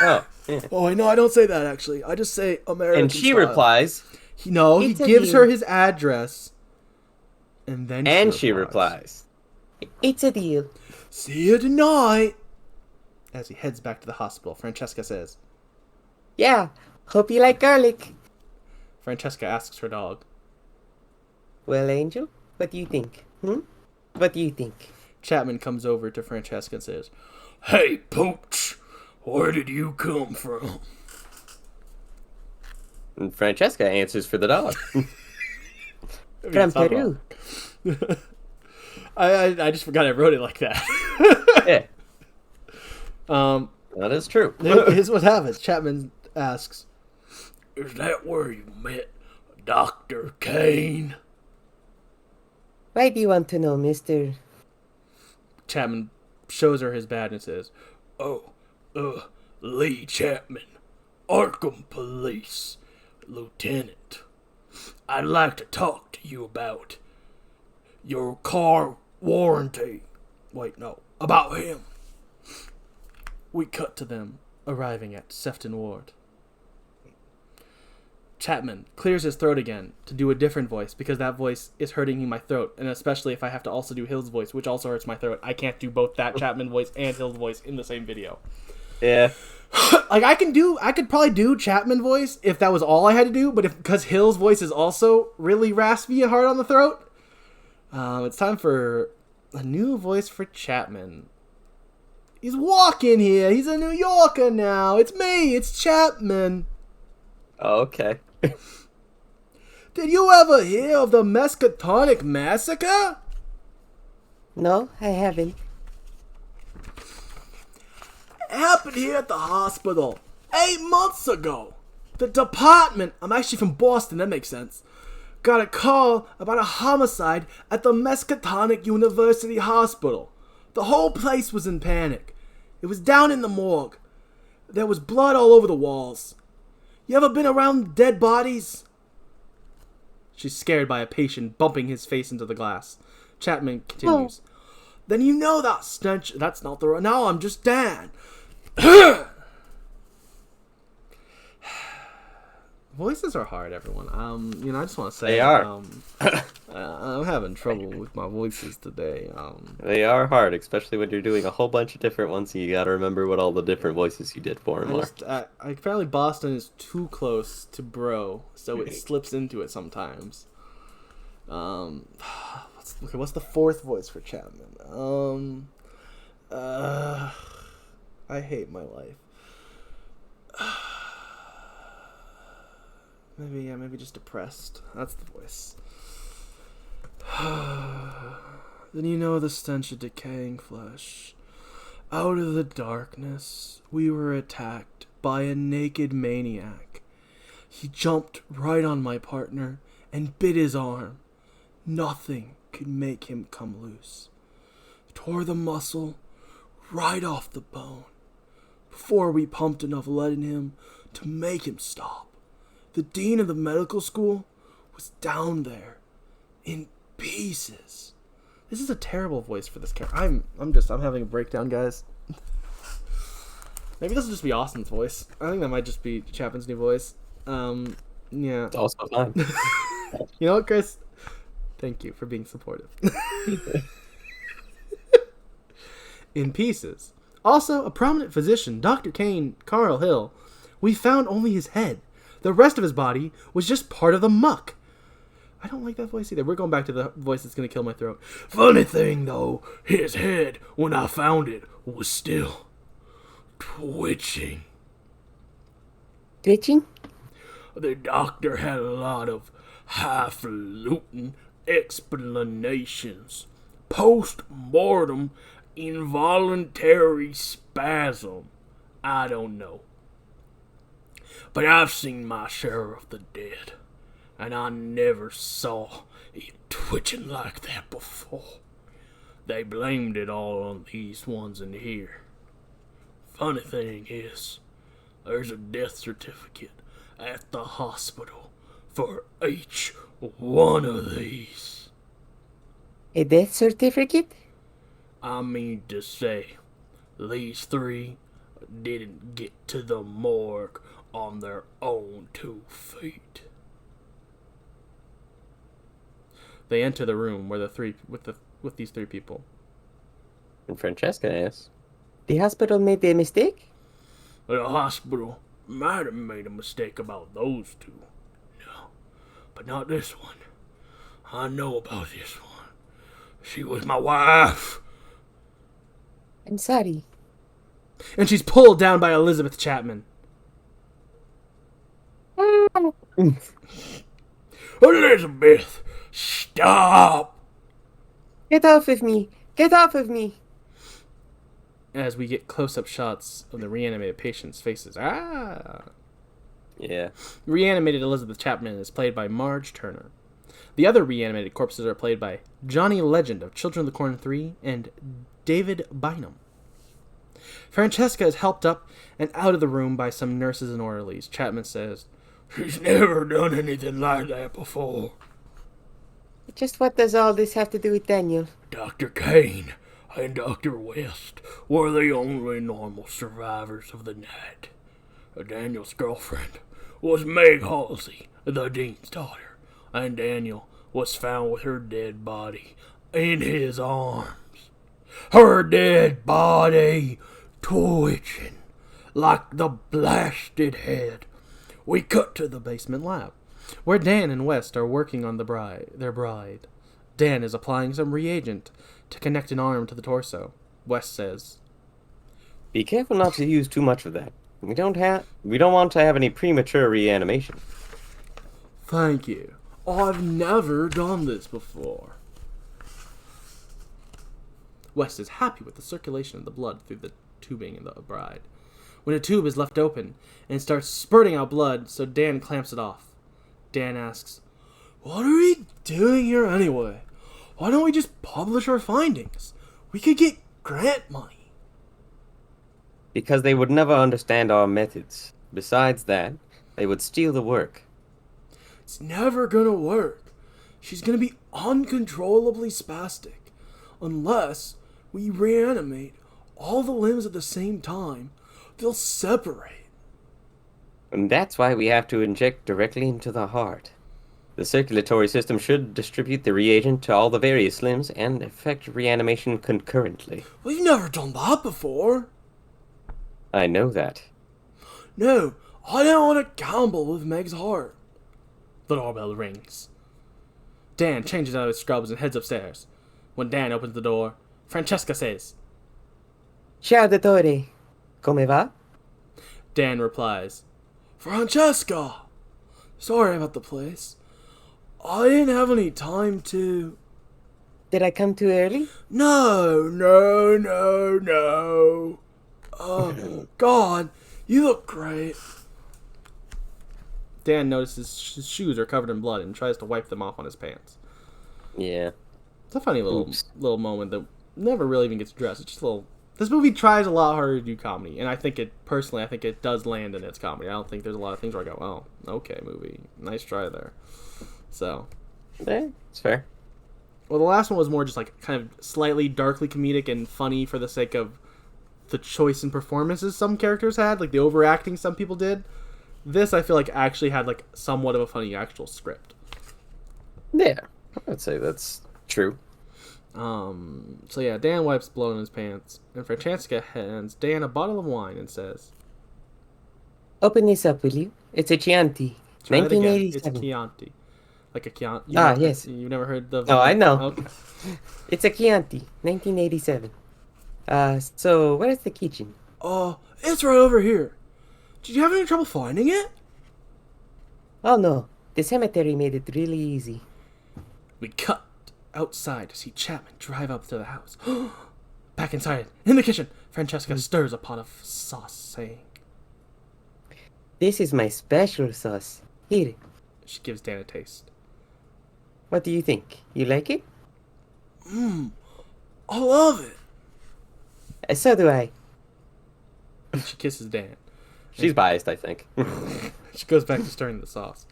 Oh, yeah. Oh, no, I don't say that, actually. I just say American And she style. replies. He It's a gives deal. her his address. And then She replies. It's a deal. See you tonight. As he heads back to the hospital, Francesca says. Yeah. Hope you like garlic. Francesca asks her dog. Well, Angel, what do you think? What do you think? Chapman comes over to Francesca and says, "Hey, Pooch, where did you come from?" And Francesca answers for the dog. From Peru. I just forgot I wrote it like that. Yeah, Um, that is true. here's what happens. Chapman asks, "Is that where you met Dr. Kane?" Why do you want to know, mister? Chapman shows her his badge and says, "Oh, Lee Chapman, Arkham Police, Lieutenant. I'd like to talk to you about your car warranty. Wait, no, about him." We cut to them arriving at Sefton Ward. Chapman clears his throat again to do a different voice because that voice is hurting my throat, and especially if I have to also do Hill's voice, which also hurts my throat. I can't do both that Chapman voice and Hill's voice in the same video. Yeah. Like I could probably do Chapman voice if that was all I had to do, but because Hill's voice is also really raspy and hard on the throat, it's time for a new voice for Chapman. He's walking here. He's a New Yorker now. It's me. It's Chapman. Oh, okay. Did you ever hear of the Miskatonic Massacre? No, I haven't. It happened here at the hospital 8 months ago. The department, I'm actually from Boston, that makes sense, got a call about a homicide at the Miskatonic University Hospital. The whole place was in panic. It was down in the morgue. There was blood all over the walls. You ever been around dead bodies? She's scared by a patient bumping his face into the glass. Chapman continues. Then you know that stench. That's not the... No, I'm just Dan. Voices are hard, everyone. I just want to say... They are. I'm having trouble with my voices today. They are hard, especially when you're doing a whole bunch of different ones, and you gotta remember what all the different voices you did for them are. Apparently Boston is too close to bro, so it slips into it sometimes. What's the fourth voice for Chapman? I hate my life. Maybe just depressed. That's the voice. Then you know the stench of decaying flesh. Out of the darkness, we were attacked by a naked maniac. He jumped right on my partner and bit his arm. Nothing could make him come loose. Tore the muscle right off the bone. Before we pumped enough lead in him to make him stop. The dean of the medical school was down there in pieces. This is a terrible voice for this character. I'm having a breakdown, guys. Maybe this will just be Austin's voice. I think that might just be Chapman's new voice. Yeah. It's also fine. You know what, Chris? Thank you for being supportive. In pieces. Also, a prominent physician, Dr. Kane, Carl Hill. We found only his head. The rest of his body was just part of the muck. I don't like that voice either. We're going back to the voice that's going to kill my throat. Funny thing, though, his head, when I found it, was still twitching. Twitching? The doctor had a lot of highfalutin explanations. Post-mortem involuntary spasm. I don't know. But I've seen my share of the dead, and I never saw it twitching like that before. They blamed it all on these ones in here. Funny thing is, there's a death certificate at the hospital for each one of these. A death certificate? I mean to say, these three didn't get to the morgue on their own 2 feet. They enter the room where with these 3 people. And Francesca asks, The hospital made a mistake? The hospital might have made a mistake about those 2. No, but not this one. I know about this one. She was my wife. I'm sorry. And she's pulled down by Elizabeth Chapman. Elizabeth, stop! Get off of me! Get off of me! As we get close-up shots of the reanimated patients' faces. yeah. Reanimated Elizabeth Chapman is played by Marge Turner. The other reanimated corpses are played by Johnny Legend of Children of the Corn 3 and David Bynum. Francesca is helped up and out of the room by some nurses and orderlies. Chapman says, "She's never done anything like that before." Just what does all this have to do with Daniel? Dr. Kane and Dr. West were the only normal survivors of the night. Daniel's girlfriend was Meg Halsey, the dean's daughter, and Daniel was found with her dead body in his arms. Her dead body twitching like the blasted head. We cut to the basement lab, where Dan and West are working on their bride. Dan is applying some reagent to connect an arm to the torso. West says, Be careful not to use too much of that. We don't want to have any premature reanimation. "Thank you. I've never done this before." West is happy with the circulation of the blood through the tubing in the bride. When a tube is left open and starts spurting out blood, so Dan clamps it off. Dan asks, "What are we doing here anyway? Why don't we just publish our findings? We could get grant money." Because they would never understand our methods. Besides that, they would steal the work. "It's never gonna work. She's gonna be uncontrollably spastic. Unless we reanimate all the limbs at the same time, they'll separate." And that's why we have to inject directly into the heart. The circulatory system should distribute the reagent to all the various limbs and effect reanimation concurrently. "We've never done that before." I know that. "No, I don't want to gamble with Meg's heart." The doorbell rings. Dan changes out of his scrubs and heads upstairs. When Dan opens the door, Francesca says, Ciao, dottore. Come va? Dan replies, "Francesca! Sorry about the place. I didn't have any time to..." Did I come too early? No. Oh, God, you look great." Dan notices his shoes are covered in blood and tries to wipe them off on his pants. Yeah. It's a funny little moment that never really even gets addressed. It's just a little... This movie tries a lot harder to do comedy, and I think it does land in its comedy. I don't think there's a lot of things where I go, "Oh, okay, movie. Nice try there." So... Yeah, it's fair. Well, the last one was more just like kind of slightly darkly comedic and funny for the sake of the choice in performances some characters had, like the overacting some people did. This, I feel like, actually had like somewhat of a funny actual script. Yeah, I'd say that's true. So yeah, Dan wipes blood on his pants, and Francesca hands Dan a bottle of wine and says, Open this up, will you? It's a Chianti. "Try it again. 1987. It's Chianti." Like a Chianti. Yes. You've never heard the... Oh, I know. Okay. It's a Chianti. 1987. So, where's the kitchen? It's right over here. Did you have any trouble finding it? Oh, no. The cemetery made it really easy. We cut outside to see Chapman drive up to the house. Back inside, in the kitchen, Francesca stirs a pot of sauce, saying, This is my special sauce. Here. She gives Dan a taste. What do you think? You like it? I love it. So do I. And she kisses Dan. She's biased, I think. She goes back to stirring the sauce.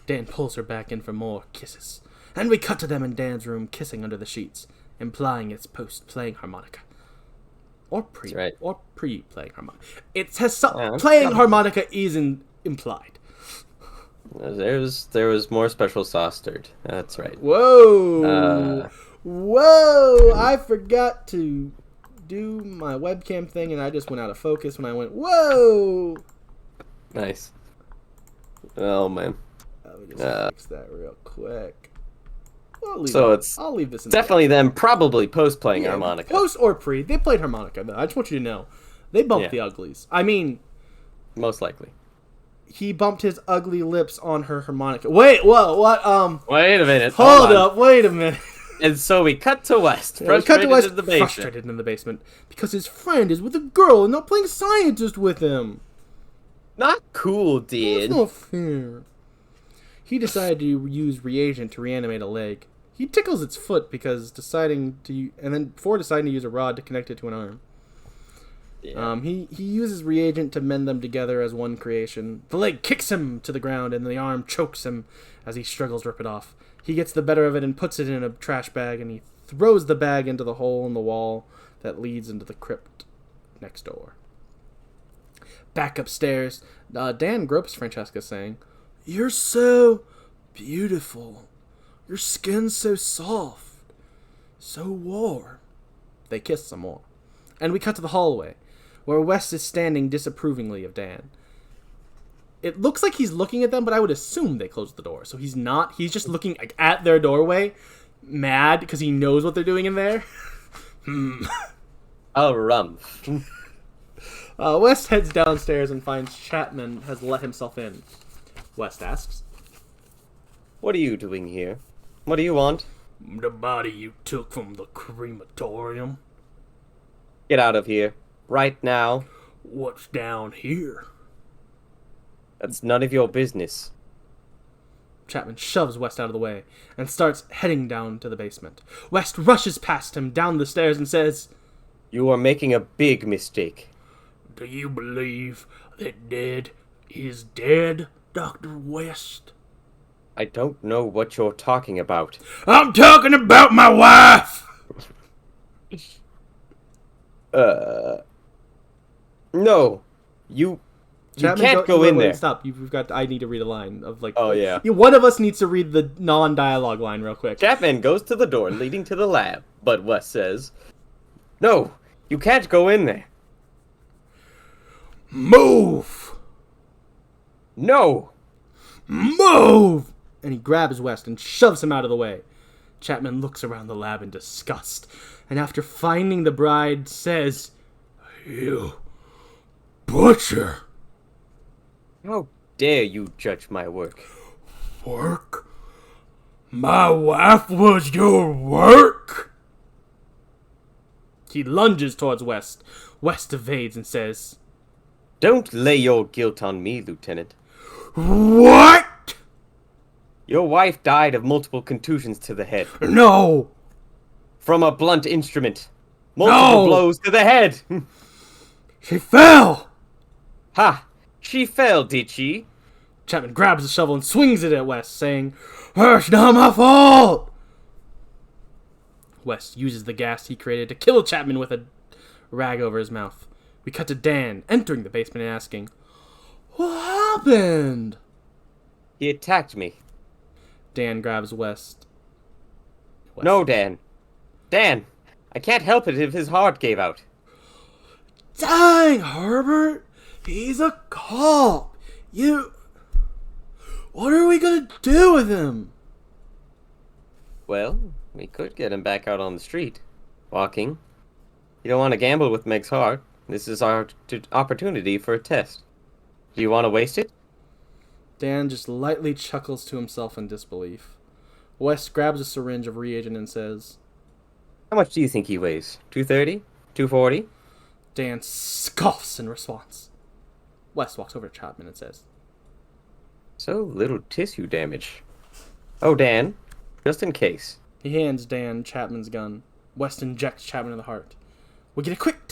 Dan pulls her back in for more kisses. And we cut to them in Dan's room kissing under the sheets, implying it's Post playing harmonica. That's right. or pre-playing harmonica. It has some, Yeah, playing probably. harmonica is implied. There was more special sauce stirred. That's right. Whoa! Whoa! I forgot to do my webcam thing, and I just went out of focus when I went, whoa! Nice. Oh, man. Let me just fix that real quick. I'll leave this in Definitely them probably post-playing harmonica. Post or pre. They played harmonica, though. I just want you to know. They bumped the uglies. I mean... Most likely. He bumped his ugly lips on her harmonica. Wait, whoa, what? Wait a minute. Hold up, wait a minute. And so we cut to West, Frustrated in the basement because his friend is with a girl and not playing scientist with him. Not cool, dude. That's not fair. He decided to use reagent to reanimate a leg. He tickles its foot before deciding to use a rod to connect it to an arm. Yeah. He uses reagent to mend them together as one creation. The leg kicks him to the ground, and the arm chokes him as he struggles to rip it off. He gets the better of it and puts it in a trash bag, and he throws the bag into the hole in the wall that leads into the crypt next door. Back upstairs, Dan gropes Francesca, saying, "You're so beautiful. Your skin's so soft, so warm." They kiss some more. And we cut to the hallway, where West is standing disapprovingly of Dan. It looks like he's looking at them, but I would assume they closed the door. So he's not. He's just looking at their doorway, mad because he knows what they're doing in there. Oh, rum. West heads downstairs and finds Chapman has let himself in. West asks, "What are you doing here? What do you want?" "The body you took from the crematorium." "Get out of here. Right now." "What's down here?" "That's none of your business." Chapman shoves West out of the way and starts heading down to the basement. West rushes past him down the stairs and says, "You are making a big mistake." "Do you believe that dead is dead, Dr. West?" "I don't know what you're talking about." "I'm talking about my wife!" No. You Chapman, can't go in there. Stop. I need to read a line of like... Oh, yeah. One of us needs to read the non-dialogue line real quick. Chapman goes to the door leading to the lab, but West says, "No, you can't go in there." "Move! "No!" Move!" And he grabs West and shoves him out of the way. Chapman looks around the lab in disgust, and after finding the bride, says, "You butcher." "How dare you judge my work?" "Work? My wife was your work?" He lunges towards West. West evades and says, "Don't lay your guilt on me, Lieutenant." "What?" "Your wife died of multiple contusions to the head. "No." From a blunt instrument. Multiple blows to the head." "She fell." "Ha! She fell, did she?" Chapman grabs the shovel and swings it at West, saying, "It's not my fault." West uses the gas he created to kill Chapman with a rag over his mouth. We cut to Dan entering the basement and asking, "What happened?" "He attacked me." Dan grabs West. "No, Dan. Dan, I can't help it if his heart gave out." "Dang, Herbert! He's a cop! What are we gonna do with him?" "Well, we could get him back out on the street. Walking. You don't want to gamble with Meg's heart. This is our opportunity for a test. Do you want to waste it?" Dan just lightly chuckles to himself in disbelief. West grabs a syringe of reagent and says, "How much do you think he weighs? 230? 240? Dan scoffs in response. West walks over to Chapman and says, "So little tissue damage. Oh, Dan, just in case." He hands Dan Chapman's gun. West injects Chapman in the heart. We get a quick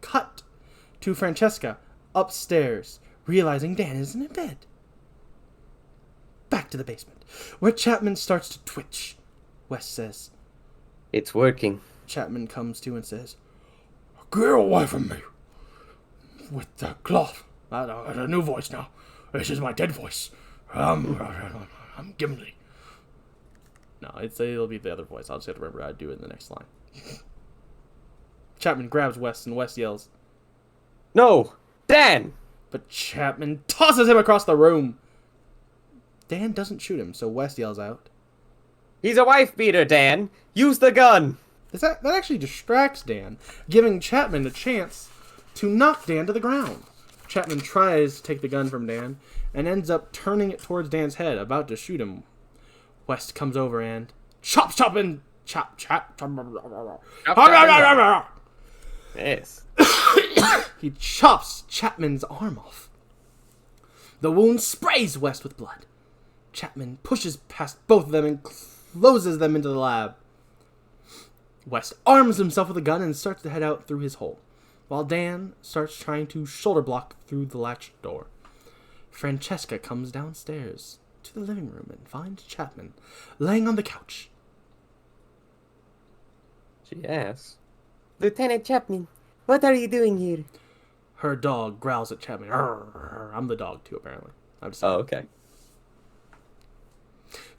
cut to Francesca upstairs, realizing Dan isn't in bed. Back to the basement, where Chapman starts to twitch. West says, "It's working." Chapman comes to and says, Get away from me. With the cloth. I have a new voice now. This is my dead voice. I'm Gimli. No, it'll be the other voice. I'll just have to remember how to do it in the next line. Chapman grabs West, and West yells, No! Dan! but Chapman tosses him across the room. Dan doesn't shoot him, so West yells out. He's a wife beater, Dan! Use the gun! That actually distracts Dan, giving Chapman a chance to knock Dan to the ground. Chapman tries to take the gun from Dan, and ends up turning it towards Dan's head, about to shoot him. West comes over and chop. Yes. He chops Chapman's arm off. The wound sprays West with blood. Chapman pushes past both of them and closes them into the lab. West arms himself with a gun and starts to head out through his hole, while Dan starts trying to shoulder block through the latched door. Francesca comes downstairs to the living room and finds Chapman laying on the couch. She asks, Lieutenant Chapman, what are you doing here? Her dog growls at Chapman. Arr, I'm the dog too, apparently. I'm just oh, okay.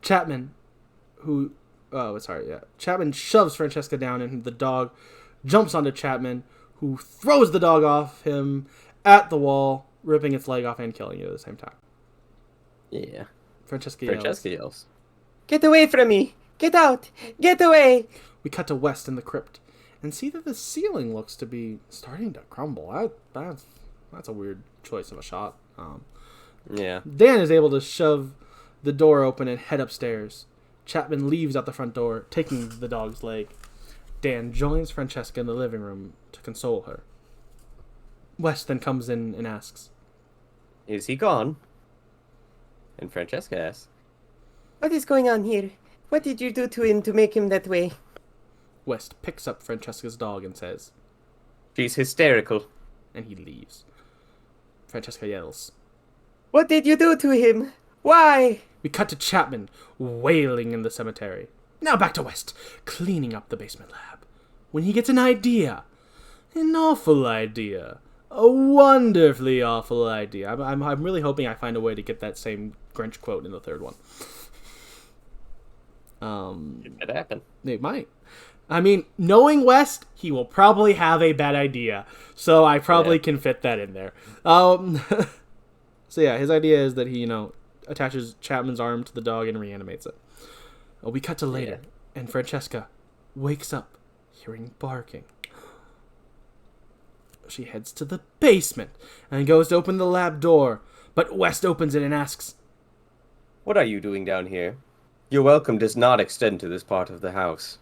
Chapman, Chapman shoves Francesca down, and the dog jumps onto Chapman, who throws the dog off him at the wall, ripping its leg off and killing it at the same time. Yeah. Francesca yells. Get away from me! Get out! Get away! We cut to West in the crypt and see that the ceiling looks to be starting to crumble. That's a weird choice of a shot. Yeah. Dan is able to shove the door open and head upstairs. Chapman leaves out the front door, taking the dog's leg. Dan joins Francesca in the living room to console her. West then comes in and asks, Is he gone? And Francesca asks, What is going on here? What did you do to him to make him that way? West picks up Francesca's dog and says, She's hysterical. and he leaves. Francesca yells. What did you do to him? Why? We cut to Chapman, wailing in the cemetery. Now back to West, cleaning up the basement lab. When he gets an idea. An awful idea. A wonderfully awful idea. I'm really hoping I find a way to get that same Grinch quote in the third one. It might happen. It might. I mean, knowing West, he will probably have a bad idea. So I probably can fit that in there. So yeah, his idea is that he, attaches Chapman's arm to the dog and reanimates it. We cut to later, and Francesca wakes up hearing barking. She heads to the basement and goes to open the lab door, but West opens it and asks, What are you doing down here? Your welcome does not extend to this part of the house.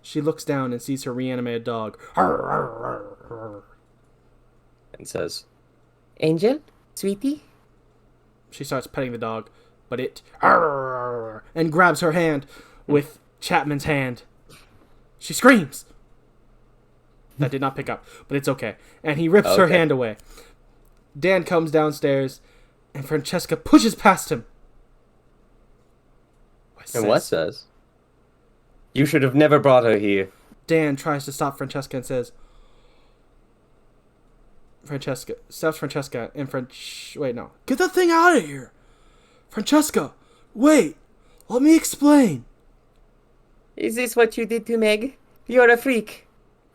She looks down and sees her reanimated dog. And says, Angel? Sweetie? She starts petting the dog, but it and grabs her hand with Chapman's hand. She screams. That did not pick up, but it's okay. And he rips her hand away. Dan comes downstairs, and Francesca pushes past him. What says? You should have never brought her here. Dan tries to stop Francesca and says, stops Francesca and wait, no. Get the thing out of here! Francesca, wait! Let me explain! Is this what you did to Meg? You're a freak.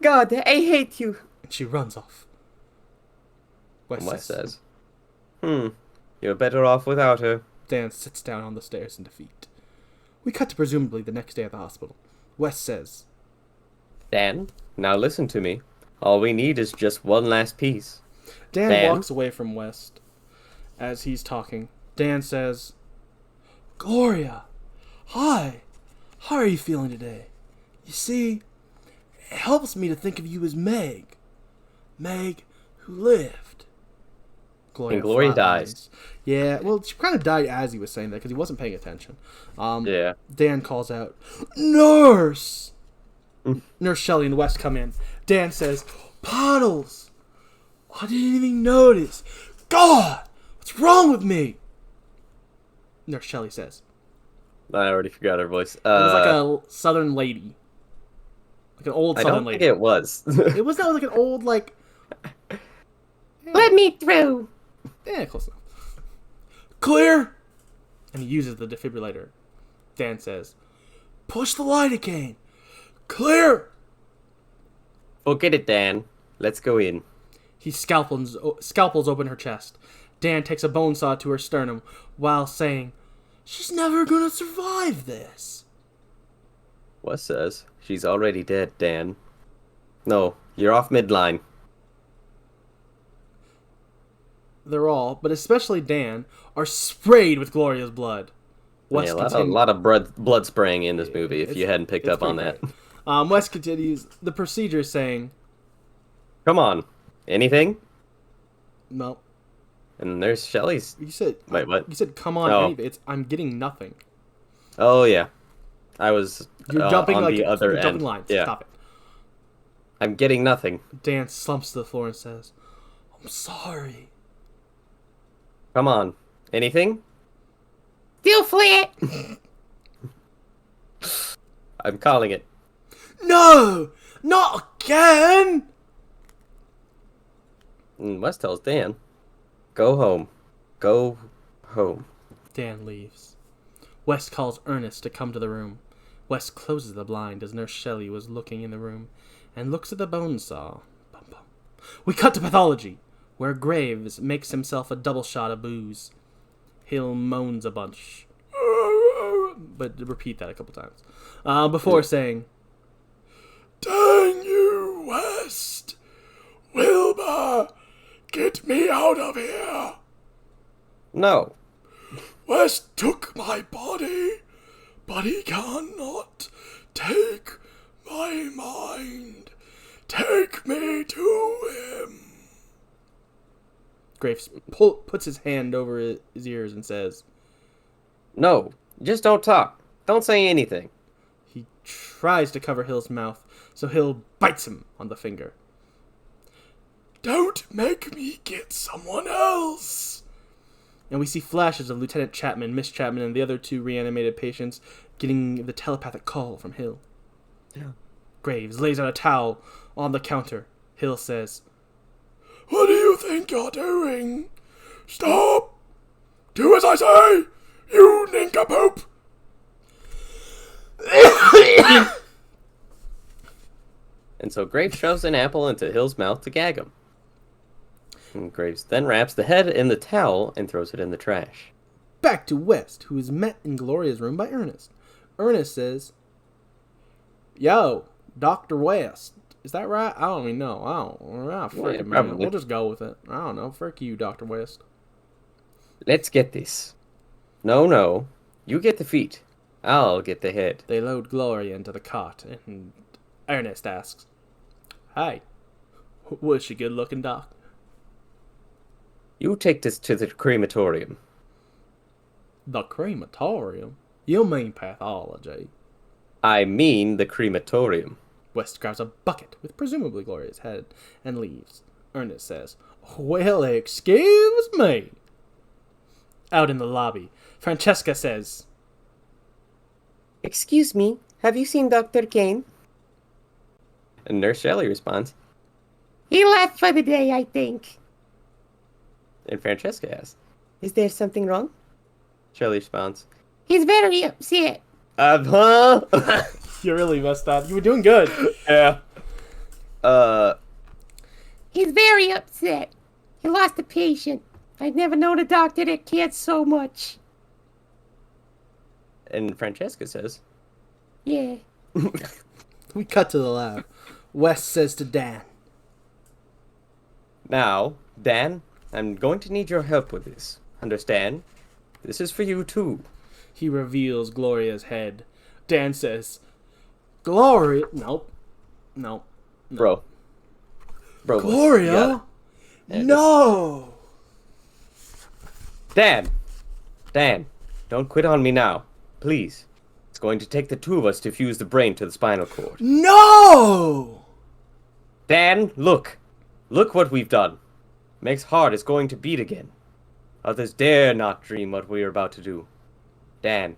God, I hate you. And she runs off. West says, You're better off without her. Dan sits down on the stairs in defeat. We cut to presumably the next day at the hospital. West says, Dan, now listen to me. All we need is just one last piece. Dan walks away from West as he's talking. Dan says, Gloria, hi. How are you feeling today? You see, it helps me to think of you as Meg. Meg who lived. Gloria dies. Yeah, well, she kind of died as he was saying that because he wasn't paying attention. Dan calls out, Nurse! Nurse Shelley and West come in. Dan says, Puddles! I didn't even notice. God! What's wrong with me? Nurse Shelley says. I already forgot her voice. It was like a southern lady. Like an old I Southern don't lady. think it was. It was not like an old, like... Let me through. Yeah, close enough. Clear! And he uses the defibrillator. Dan says, push the lidocaine. Clear! Forget it, Dan. Let's go in. He scalpels open her chest. Dan takes a bone saw to her sternum while saying, she's never gonna survive this. Wes says, she's already dead, Dan. No, you're off midline. They're all, but especially Dan, are sprayed with Gloria's blood. Yeah, a lot of blood spraying in this movie, if you hadn't picked up on that. Wes continues the procedure saying, Come on. Anything? no. And there's Shelley's... You said, Wait, what? You said, come on, Oh. anything. I'm getting nothing. Oh, yeah. I was You're jumping on like the other you're end. jumping lines. Yeah. Stop it. I'm getting nothing. Dan slumps to the floor and says, I'm sorry. Come on. Anything? Still flat. I'm calling it. No! Not again! And Wes tells Dan, go home. Go home. Dan leaves. Wes calls Ernest to come to the room. Wes closes the blind as Nurse Shelley was looking in the room and looks at the bone saw. Bum, bum. We cut to pathology, where Graves makes himself a double shot of booze. Hill moans a bunch, but repeat that a couple times, before saying, dang you, West! Wilbur, get me out of here! No. West took my body, but he cannot take my mind. Take me to him. Graves puts his hand over his ears and says, No. Just don't talk. Don't say anything. he tries to cover Hill's mouth, so Hill bites him on the finger. Don't make me get someone else. And we see flashes of Lieutenant Chapman, Miss Chapman, and the other two reanimated patients getting the telepathic call from Hill. Yeah. Graves lays out a towel on the counter. Hill says, what do you think you're doing? Stop! Do as I say, you nincompoop! And so Graves shoves an apple into Hill's mouth to gag him. And Graves then wraps the head in the towel and throws it in the trash. Back to West, who is met in Gloria's room by Ernest. Ernest says, yo, Dr. West. Is that right? I don't even know. Frick it, man. probably. We'll just go with it. I don't know. Frick you, Dr. West. Let's get this. No. You get the feet. I'll get the head. They load Gloria into the cot, and Ernest asks, hey, was she good looking, Doc? You take this to the crematorium. The crematorium? You mean pathology. I mean the crematorium. West grabs a bucket with presumably Gloria's head and leaves. Ernest says, well, excuse me. Out in the lobby, Francesca says, Excuse me, have you seen Dr. Kane? And Nurse Shelley responds, He left for the day, I think. and Francesca asks. Is there something wrong? Shelley responds, He's very upset. huh? you really messed up. You were doing good. Yeah. He's very upset. He lost a patient. I've never known a doctor that cared so much. And Francesca says, Yeah. We cut to the lab. West says to Dan, now, Dan, I'm going to need your help with this. Understand? This is for you too. he reveals Gloria's head. Dan says, Gloria? Nope. Bro, Gloria? No! Dan, don't quit on me now. Please. It's going to take the two of us to fuse the brain to the spinal cord. No! Dan, look. Look what we've done. Meg's heart is going to beat again. Others dare not dream what we are about to do. Dan,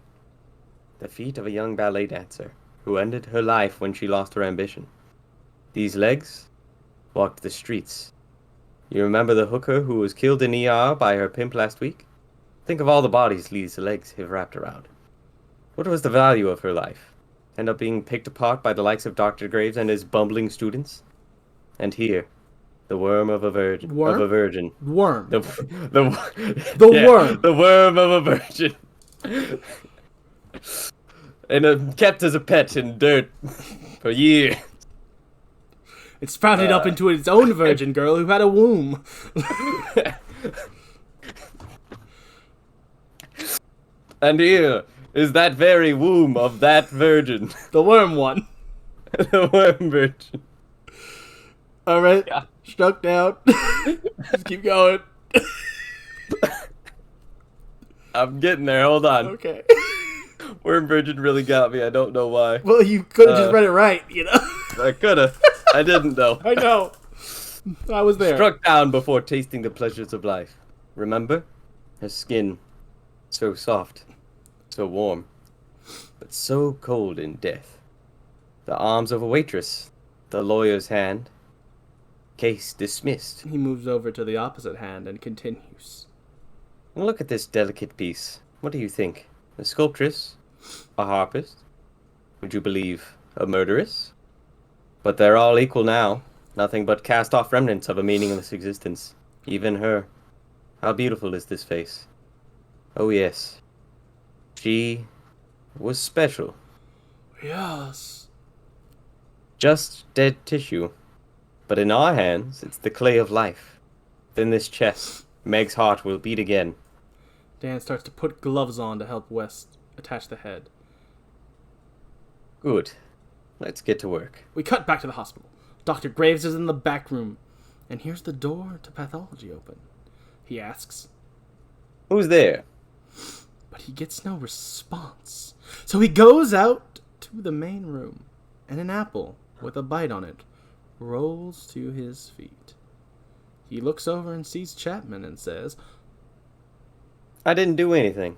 the feet of a young ballet dancer. who ended her life when she lost her ambition. These legs walked the streets. You remember the hooker who was killed in ER by her pimp last week? Think of all the bodies these legs have wrapped around. What was the value of her life? End up being picked apart by the likes of Dr. Graves and his bumbling students? And here, the worm of a virgin. Worm? Of a virgin. Worm. The Worm. The worm of a virgin. And kept as a pet in dirt for years. It sprouted up into its own virgin girl who had a womb. And here is that very womb of that virgin. The worm one. The worm virgin. Alright. Yeah. Struck down. Just keep going. I'm getting there, hold on. Okay. Worm virgin really got me, I don't know why. Well, you could have just read it right, you know? I coulda. I didn't though. I know. I was there. Struck down before tasting the pleasures of life. Remember? Her skin, so soft, so warm, but so cold in death. The arms of a waitress, the lawyer's hand. Case dismissed. He moves over to the opposite hand and continues. Look at this delicate piece. What do you think? A sculptress? A harpist? Would you believe a murderess? But they're all equal now. Nothing but cast-off remnants of a meaningless existence. Even her. How beautiful is this face? Oh yes. She was special. Yes. Just dead tissue. But in our hands, it's the clay of life. Within this chest, Meg's heart will beat again. Dan starts to put gloves on to help West attach the head. Good. Let's get to work. We cut back to the hospital. Dr. Graves is in the back room and hears the door to pathology open. He asks, Who's there? but he gets no response. So he goes out to the main room, and an apple with a bite on it rolls to his feet. He looks over and sees Chapman and says, I didn't do anything.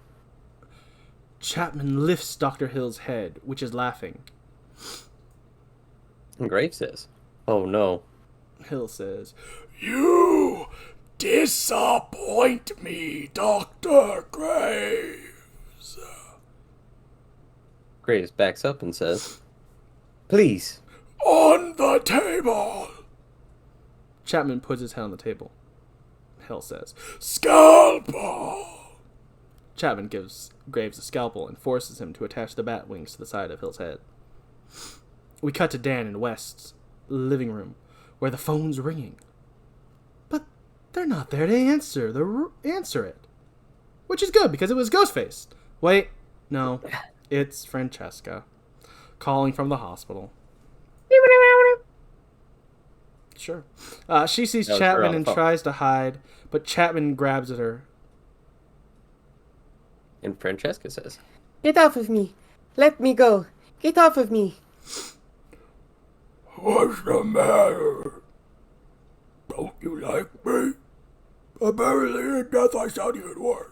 Chapman lifts Dr. Hill's head, which is laughing. And Graves says, Oh no. Hill says, You disappoint me, Dr. Graves. Graves backs up and says, Please. On the table. Chapman puts his head on the table. Hill says, Scalpel. Chapman gives Graves a scalpel and forces him to attach the bat wings to the side of Hill's head. We cut to Dan in West's living room, where the phone's ringing. But they're not there to answer it. Which is good, because it was Ghostface. Wait, no, it's Francesca, calling from the hospital. Sure. She sees Chapman and tries to hide, but Chapman grabs at her. And Francesca says, Get off of me. Let me go. Get off of me. What's the matter? Don't you like me? Apparently in death I sound even worse.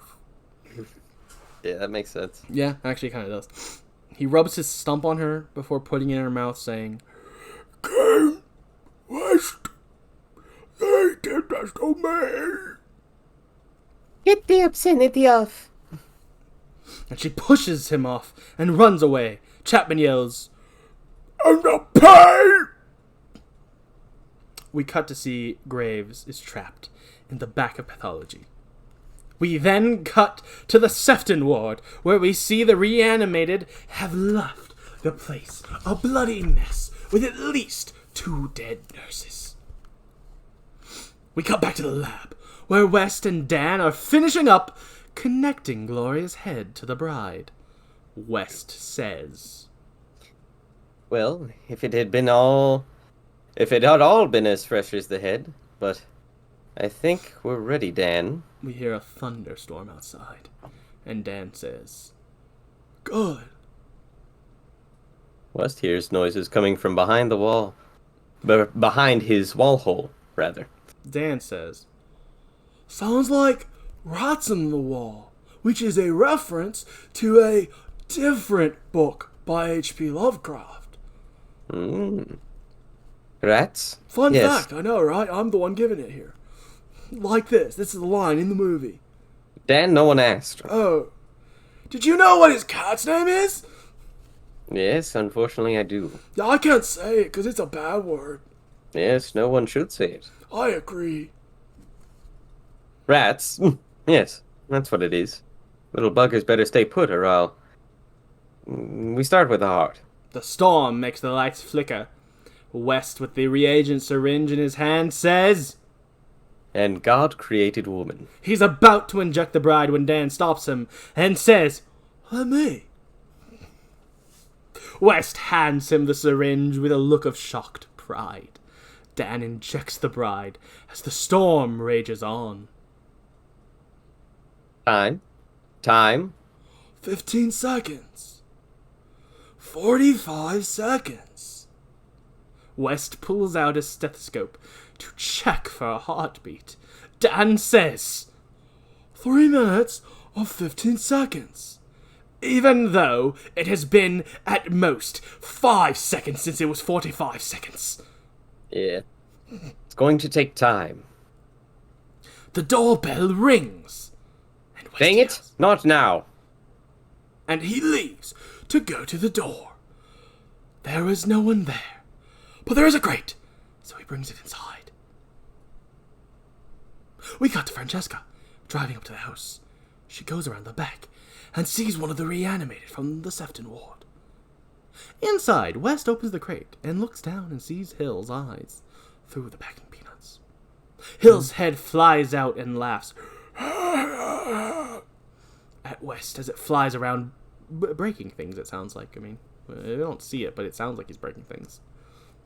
Yeah, that makes sense. Yeah, actually it kind of does. He rubs his stump on her before putting it in her mouth, saying, Kane West, they did this to me. Get the obscenity off. And she pushes him off and runs away. Chapman yells, And the pain! We cut to see Graves is trapped in the back of pathology. We then cut to the Sefton ward, where we see the reanimated have left the place a bloody mess with at least 2 dead nurses. We cut back to the lab, where West and Dan are finishing up connecting Gloria's head to the bride. West says, Well, if it had all been as fresh as the head, but I think we're ready, Dan. We hear a thunderstorm outside, and Dan says, Good. West hears noises coming from behind the wall. Behind his wall hole, rather. Dan says, Sounds like rats in the wall, which is a reference to a different book by H.P. Lovecraft. Rats? Fun Yes. fact, I know, right? I'm the one giving it here. Like this. This is the line in the movie. Dan, no one asked. Oh. Did you know what his cat's name is? Yes, unfortunately I do. Yeah, I can't say it because it's a bad word. Yes, no one should say it. I agree. Rats? Yes, that's what it is. Little buggers better stay put or I'll... We start with the heart. The storm makes the lights flicker. West, with the reagent syringe in his hand, says... And God created woman. He's about to inject the bride when Dan stops him and says, "Let me." West hands him the syringe with a look of shocked pride. Dan injects the bride as the storm rages on. Time. 15 seconds. 45 seconds. West pulls out his stethoscope to check for a heartbeat. Dan says, 3 minutes of 15 seconds. Even though it has been, at most, 5 seconds since it was 45 seconds. Yeah. It's going to take time. The doorbell rings. And West Dang it! yells, Not now. and he leaves to go to the door. There is no one there, but there is a grate, so he brings it inside. We cut to Francesca, driving up to the house. She goes around the back and sees one of the reanimated from the Sefton ward. Inside, West opens the crate and looks down and sees Hill's eyes through the packing peanuts. Hill's head flies out and laughs at West as it flies around, breaking things, it sounds like. I mean, we don't see it, but it sounds like he's breaking things.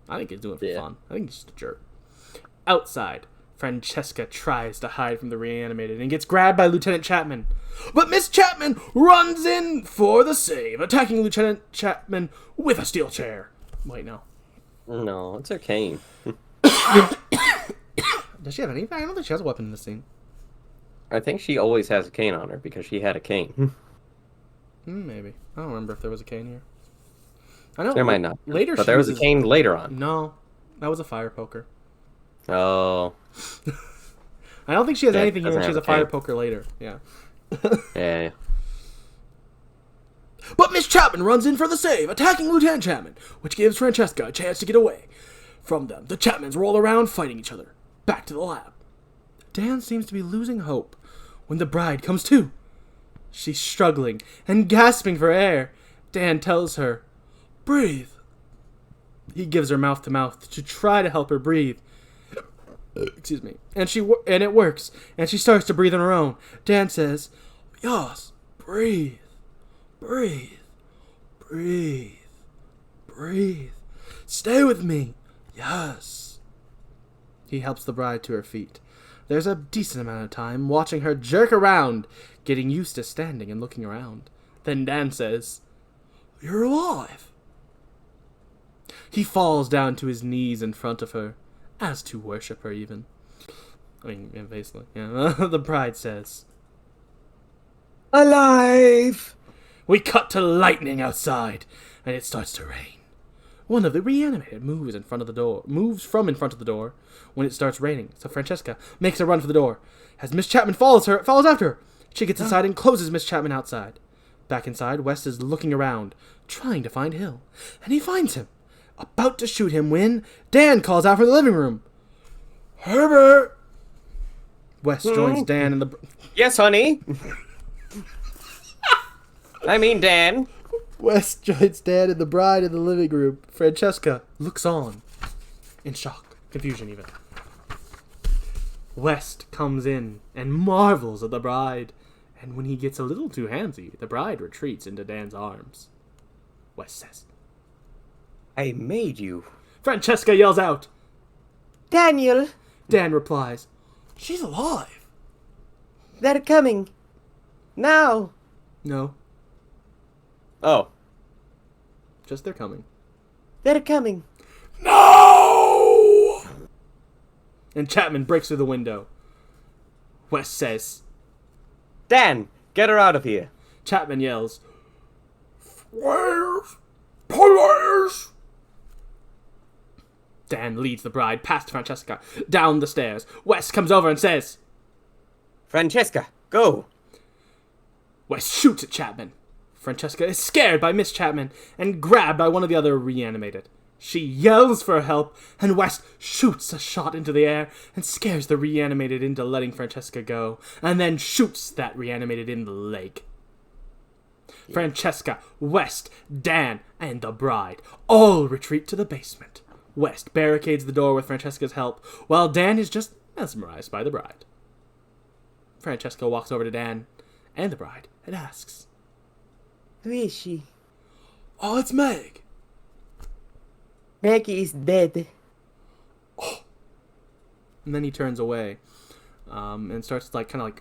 I think he's doing it for fun. I think he's just a jerk. Outside, Francesca tries to hide from the reanimated and gets grabbed by Lieutenant Chapman. But Miss Chapman runs in for the save, attacking Lieutenant Chapman with a steel chair. Wait, no. No, it's her cane. Does she have anything? I don't think she has a weapon in this scene. I think she always has a cane on her because she had a cane. Maybe. I don't remember if there was a cane here. I know. There might not. Later, but there was a cane later on. No, that was a fire poker. Oh. I don't think she has anything here doesn't when she has have a a fire cane. poker later. Yeah. Yeah. But Miss Chapman runs in for the save, attacking Lieutenant Chapman, which gives Francesca a chance to get away from them. The Chapmans roll around fighting each other. Back to the lab. Dan seems to be losing hope when the bride comes to. She's struggling and gasping for air. Dan tells her, "Breathe." He gives her mouth to mouth to try to help her breathe. Excuse me. And it works. And she starts to breathe on her own. Dan says, "Yes, breathe. Breathe. Breathe. Breathe. Stay with me. Yes." He helps the bride to her feet. There's a decent amount of time watching her jerk around, getting used to standing and looking around. Then Dan says, "You're alive." He falls down to his knees in front of her, as to worship her even. I mean, yeah, basically, yeah. The bride says, Alive! We cut to lightning outside, and it starts to rain. One of the reanimated moves from in front of the door when it starts raining. So Francesca makes a run for the door. As Miss Chapman follows after her. She gets inside and closes Miss Chapman outside. Back inside, West is looking around, trying to find Hill. And he finds him, about to shoot him when Dan calls out from the living room. "Herbert!" West joins Dan in the... Yes, honey. I mean, Dan. West joins Dan and the bride in the living room. Francesca looks on, in shock, confusion even. West comes in and marvels at the bride, and when he gets a little too handsy, the bride retreats into Dan's arms. West says, I made you. Francesca yells out. Daniel, Dan replies, "She's alive." they're coming. Now. No, Oh. just they're coming. They're coming. No! And Chapman breaks through the window. West says, Dan, get her out of here. Chapman yells, "Where's Police! Dan leads the bride past Francesca, down the stairs. West comes over and says, Francesca, go! West shoots at Chapman. Francesca is scared by Miss Chapman and grabbed by one of the other Re-Animated. She yells for help, and West shoots a shot into the air and scares the Re-Animated into letting Francesca go, and then shoots that Re-Animated in the leg. Yeah. Francesca, West, Dan, and the bride all retreat to the basement. West barricades the door with Francesca's help, while Dan is just mesmerized by the bride. Francesca walks over to Dan and the bride and asks, Who is she? Oh, it's Meg. Maggie is dead. Oh. And then he turns away and starts to kind of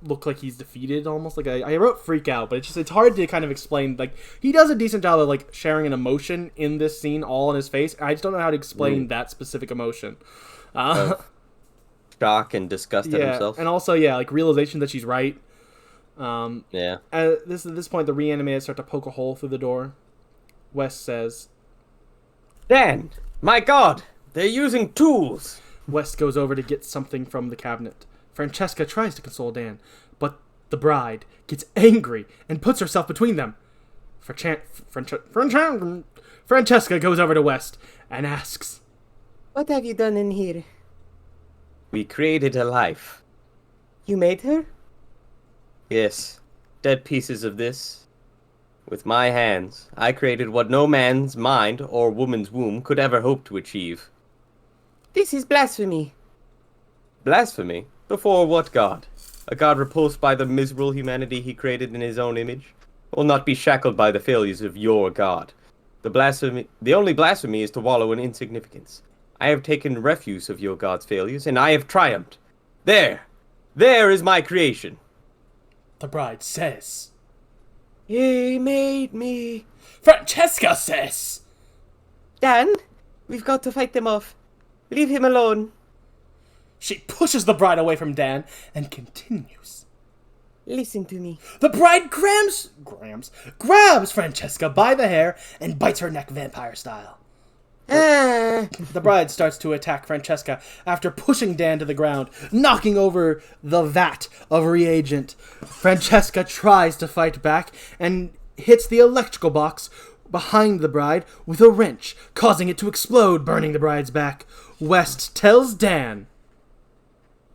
look like he's defeated almost. Like I wrote freak out, but it's hard to kind of explain. Like, he does a decent job of sharing an emotion in this scene all in his face. I just don't know how to explain that specific emotion. Shock and disgust at himself. And also realization that she's right. Yeah. At this point, the Re-Animated start to poke a hole through the door. West says, Dan, my God, they're using tools. West goes over to get something from the cabinet. Francesca tries to console Dan, but the bride gets angry and puts herself between them. Francesca goes over to West and asks, What have you done in here? We created a life. You made her? Yes, dead pieces of this. With my hands, I created what no man's mind or woman's womb could ever hope to achieve. This is blasphemy. Blasphemy? Before what god? A god repulsed by the miserable humanity he created in his own image? Will not be shackled by the failures of your god. The only blasphemy is to wallow in insignificance. I have taken refuse of your god's failures, and I have triumphed. There is my creation. The bride says, He made me. Francesca says, Dan, we've got to fight them off. Leave him alone. She pushes the bride away from Dan and continues. Listen to me. The bride grabs Francesca by the hair and bites her neck vampire style. The bride starts to attack Francesca after pushing Dan to the ground, knocking over the vat of reagent. Francesca tries to fight back and hits the electrical box behind the bride with a wrench, causing it to explode, burning the bride's back. West tells Dan,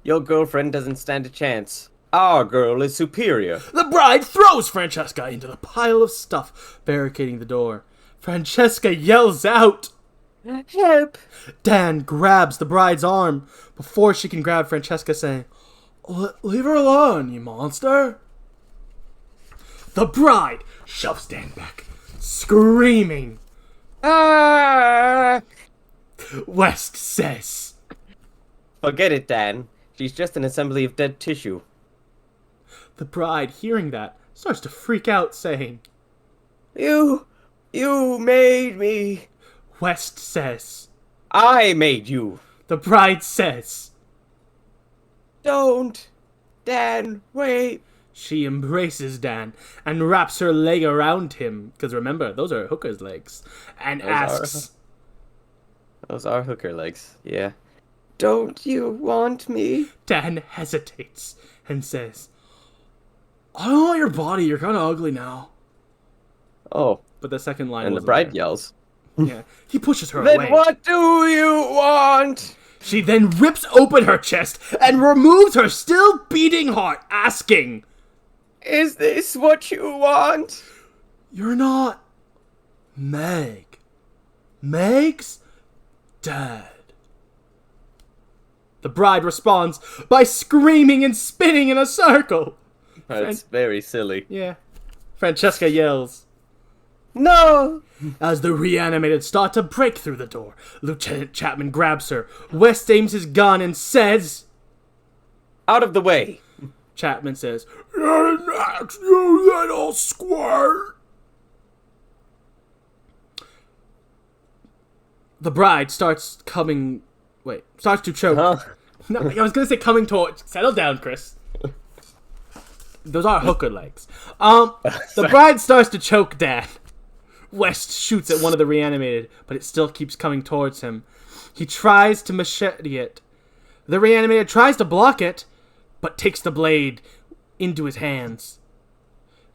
Your girlfriend doesn't stand a chance. Our girl is superior. The bride throws Francesca into the pile of stuff, barricading the door. Francesca yells out, Help! Dan grabs the bride's arm before she can grab Francesca, saying, Leave her alone, you monster. The bride shoves Dan back, screaming. Ah! West says, Forget it, Dan. She's just an assembly of dead tissue. The bride, hearing that, starts to freak out, saying, You made me. West says, I made you. The bride says, Don't. Dan, wait. She embraces Dan and wraps her leg around him, because remember, those are hooker's legs, and asks, Those are hooker legs, yeah. Don't you want me? Dan hesitates and says, I don't want your body, you're kind of ugly now. Oh, But the second line and the wasn't bride there. yells. Yeah, he pushes her Then away. what do you want? She then rips open her chest and removes her still beating heart, asking, Is this what you want? You're not Meg. Meg's dead. The bride responds by screaming and spinning in a circle. That's very silly. Yeah. Francesca yells. No! As the Re-Animated start to break through the door, Lieutenant Chapman grabs her. West aims his gun and says, Out of the way. Chapman says, You're next, you little squirt. The bride starts to choke. Huh? No, I was going to say coming towards. Settle down, Chris. Those are hooker legs. The bride starts to choke Dan. West shoots at one of the Re-Animated, but it still keeps coming towards him. He tries to machete it. The Re-Animated tries to block it, but takes the blade into his hands.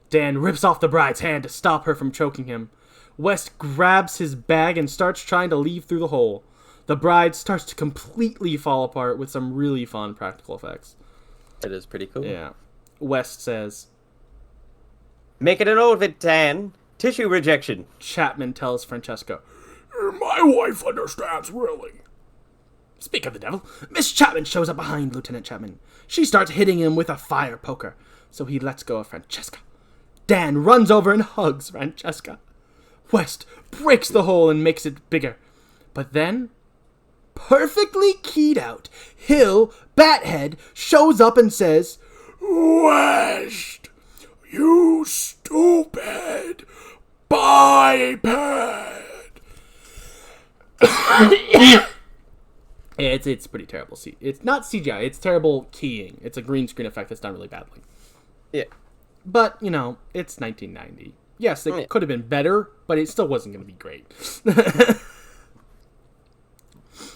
Dan rips off the bride's hand to stop her from choking him. West grabs his bag and starts trying to leave through the hole. The bride starts to completely fall apart with some really fun practical effects. It is pretty cool. Yeah. West says, "Make it an old of it, Dan. Tissue rejection." Chapman tells Francesca, "My wife understands, really." Speak of the devil, Miss Chapman shows up behind Lieutenant Chapman. She starts hitting him with a fire poker, so he lets go of Francesca. Dan runs over and hugs Francesca. West breaks the hole and makes it bigger. But then, perfectly keyed out, Hill, Bathead, shows up and says, "West, you stupid biped." It's pretty terrible. It's not CGI. It's terrible keying. It's a green screen effect that's done really badly. Yeah. But, it's 1990. Yes, it could have been better, but it still wasn't going to be great.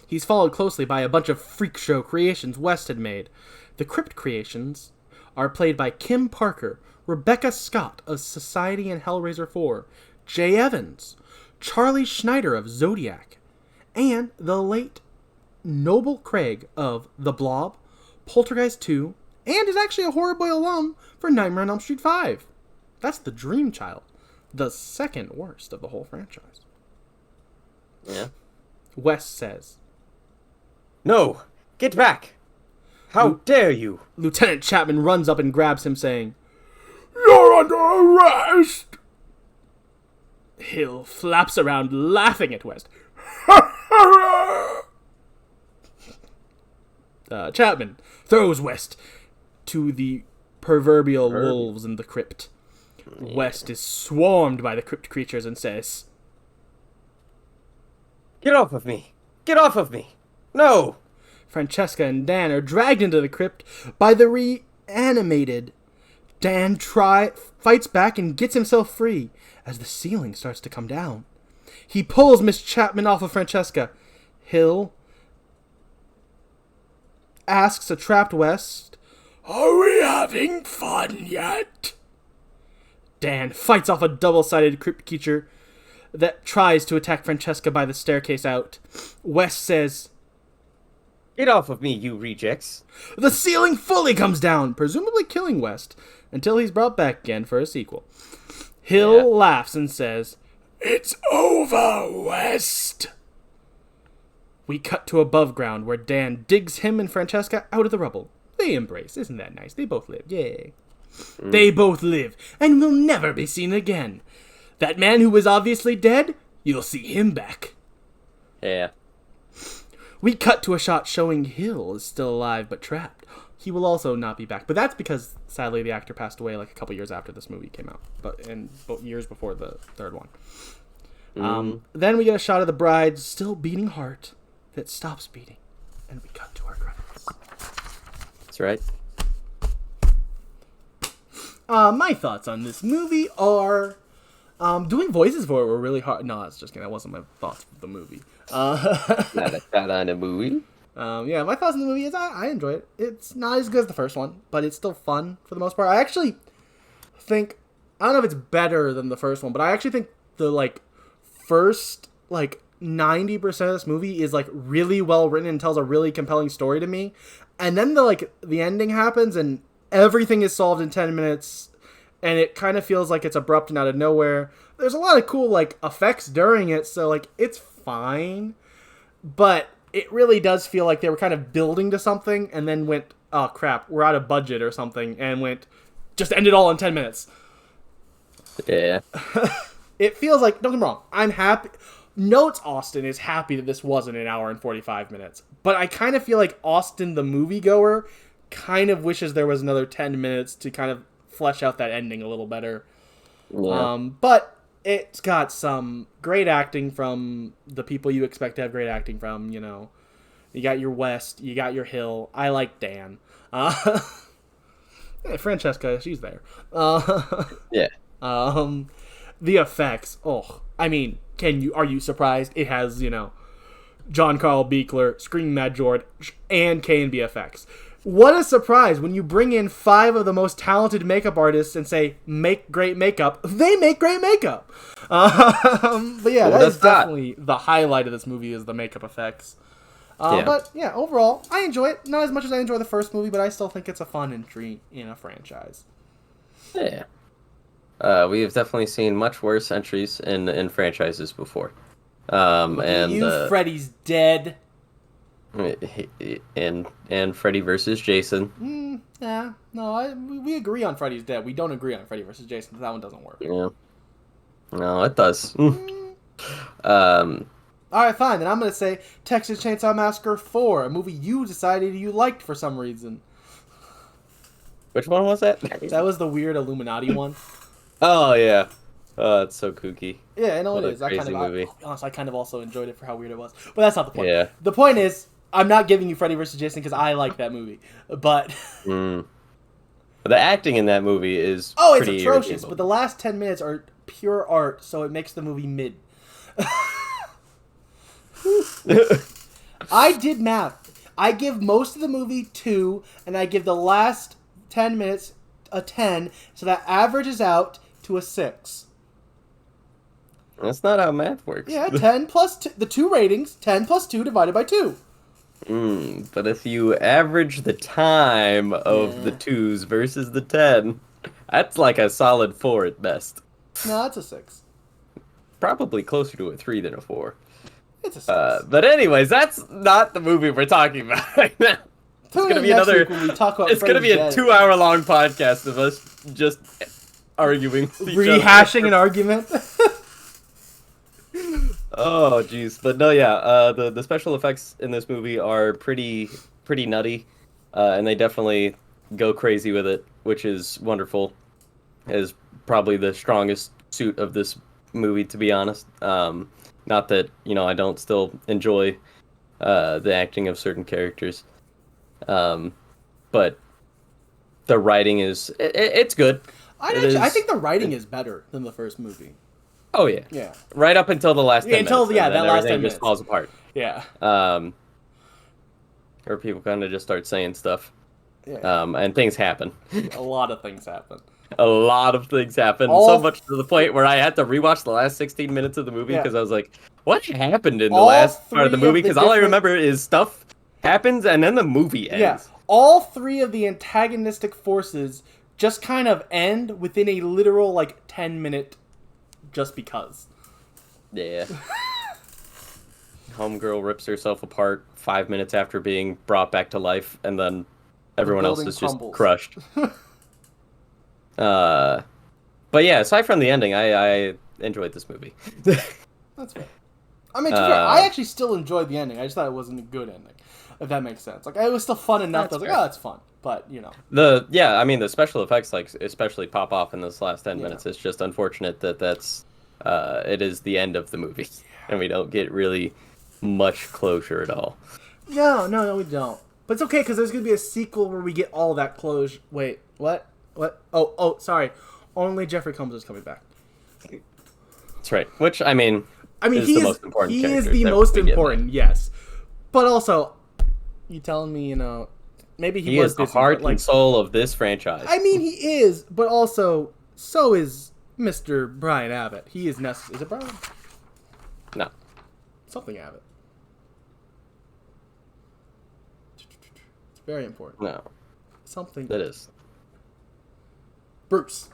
He's followed closely by a bunch of freak show creations West had made. The crypt creations are played by Kim Parker, Rebecca Scott of Society and Hellraiser 4, Jay Evans, Charlie Schneider of Zodiac, and the late Noble Craig of The Blob, Poltergeist 2, and is actually a Horror Boy alum for Nightmare on Elm Street 5. That's the Dream Child, the second worst of the whole franchise. Yeah. West says, "No! Get back! How dare you!" Lieutenant Chapman runs up and grabs him, saying, "You're under arrest!" Hill flaps around, laughing at West. Chapman throws West to the proverbial wolves in the crypt. Yeah. West is swarmed by the crypt creatures and says, "Get off of me! Get off of me! No!" Francesca and Dan are dragged into the crypt by the Re-Animated. Dan fights back and gets himself free as the ceiling starts to come down. He pulls Miss Chapman off of Francesca. Hill asks a trapped West, "Are we having fun yet?" Dan fights off a double-sided crypt creature that tries to attack Francesca by the staircase out. West says, "Get off of me, you rejects." The ceiling fully comes down, presumably killing West, until he's brought back again for a sequel. Hill laughs and says, "It's over, West." We cut to above ground where Dan digs him and Francesca out of the rubble. They embrace. Isn't that nice? They both live. Yay. They both live and will never be seen again. That man who was obviously dead, you'll see him back. Yeah. We cut to a shot showing Hill is still alive but trapped. He will also not be back. But that's because, sadly, the actor passed away like a couple years after this movie came out. And years before the third one. Then we get a shot of the bride's still beating heart that stops beating. And we cut to our credits. That's right. My thoughts on this movie are... doing voices for it were really hard. No, that's just kidding. That wasn't my thoughts of the movie. Not a shot on a movie. Yeah, my thoughts on the movie is I enjoy it. It's not as good as the first one, but it's still fun for the most part. I actually think... I don't know if it's better than the first one, but I actually think the, first, 90% of this movie is, really well written and tells a really compelling story to me. And then the ending happens and everything is solved in 10 minutes, and it kind of feels like it's abrupt and out of nowhere. There's a lot of cool, effects during it, so, it's fine. But it really does feel like they were kind of building to something and then went, oh, crap, we're out of budget or something, and just end it all in 10 minutes. Yeah. It feels like, don't get me wrong, I'm happy. Notes Austin is happy that this wasn't an hour and 45 minutes. But I kind of feel like Austin, the moviegoer, kind of wishes there was another 10 minutes to kind of flesh out that ending a little better. Yeah. But it's got some great acting from the people you expect to have great acting from, You got your West, you got your Hill. I like Dan. Francesca, she's there. Yeah. The effects, I mean, are you surprised? It has, John Carl Buechler, Screaming Mad George, and KNBFX. What a surprise when you bring in 5 of the most talented makeup artists and say, make great makeup. They make great makeup. But yeah, that is definitely the highlight of this movie is the makeup effects. But yeah, overall, I enjoy it. Not as much as I enjoy the first movie, but I still think it's a fun entry in a franchise. Yeah. We have definitely seen much worse entries in franchises before. Freddy's dead. And Freddy versus Jason. Yeah, no, we agree on Freddy's dead. We don't agree on Freddy versus Jason. That one doesn't work. Yeah. No, it does. All right, fine. Then I'm going to say Texas Chainsaw Massacre 4, a movie you decided you liked for some reason. Which one was that? That was the weird Illuminati one. Oh, yeah. Oh, it's so kooky. Yeah, I know it is. Crazy movie. I'll be honest, I kind of also enjoyed it for how weird it was. But that's not the point. Yeah. The point is, I'm not giving you Freddy vs. Jason because I like that movie. But... The acting in that movie is it's pretty atrocious. irritating. But the last 10 minutes are pure art, so it makes the movie mid. I did math. I give most of the movie 2, and I give the last 10 minutes a 10, so that averages out to a 6. That's not how math works. Yeah, 10 plus 2, the 2 ratings, 10 plus 2 divided by 2. But if you average the time of the 2s versus the 10, that's like a solid 4 at best. No, it's a 6. Probably closer to a 3 than a 4. It's a 6. But anyways, that's not the movie we're talking about right now. It's gonna be another. When we talk about it's gonna be a 2-hour-long podcast of us just arguing, with each rehashing other. an argument. Oh, jeez. But no, yeah. The special effects in this movie are pretty nutty, and they definitely go crazy with it, which is wonderful. Is probably the strongest suit of this movie, to be honest. Not that I don't still enjoy the acting of certain characters. But the writing it's good. I think the writing is better than the first movie. Oh yeah. Yeah. Right up until the last 10 minutes. That last 10 minutes just falls apart. Yeah. Or people kind of just start saying stuff. Yeah. And things happen. A lot of things happen. A lot of things happen. So much to the point where I had to rewatch the last 16 minutes of the movie because I was like, what happened in the last part of the movie? Because all I remember is stuff happens and then the movie ends. Yeah. All 3 of the antagonistic forces just kind of end within a literal 10-minute just because. Yeah. Homegirl rips herself apart 5 minutes after being brought back to life, and then everyone else is just crushed. But yeah, aside from the ending, I enjoyed this movie. That's fair. I mean, I actually still enjoyed the ending. I just thought it wasn't a good ending, if that makes sense. It was still fun enough. I was like, oh, it's fun. But, the special effects, especially pop off in this last 10 minutes. It's just unfortunate that's it is the end of the movie. And we don't get really much closure at all. No, we don't. But it's okay, because there's going to be a sequel where we get all that closure. Wait, what? Oh, sorry. Only Jeffrey Combs is coming back. That's right. Which, is the most important he character. He is the most important, yes. But also, you telling me, maybe he was is the heart and soul of this franchise. He is, but also, so is Mr. Brian Abbott. He is necessary. Is it Brian? No. Something Abbott. It's very important. No. Something. That is. Bruce,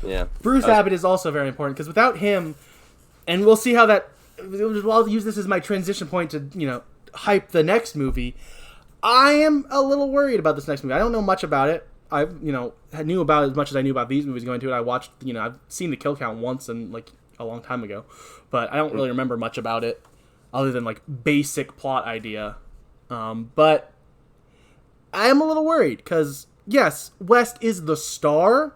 yeah. Bruce Abbott is also very important, because without him, and we'll see how that, I'll use this as my transition point to, hype the next movie. I am a little worried about this next movie. I don't know much about it. I knew about as much as I knew about these movies going to it. I watched, I've seen the kill count once and a long time ago, but I don't really remember much about it other than basic plot idea. But I am a little worried because yes, West is the star,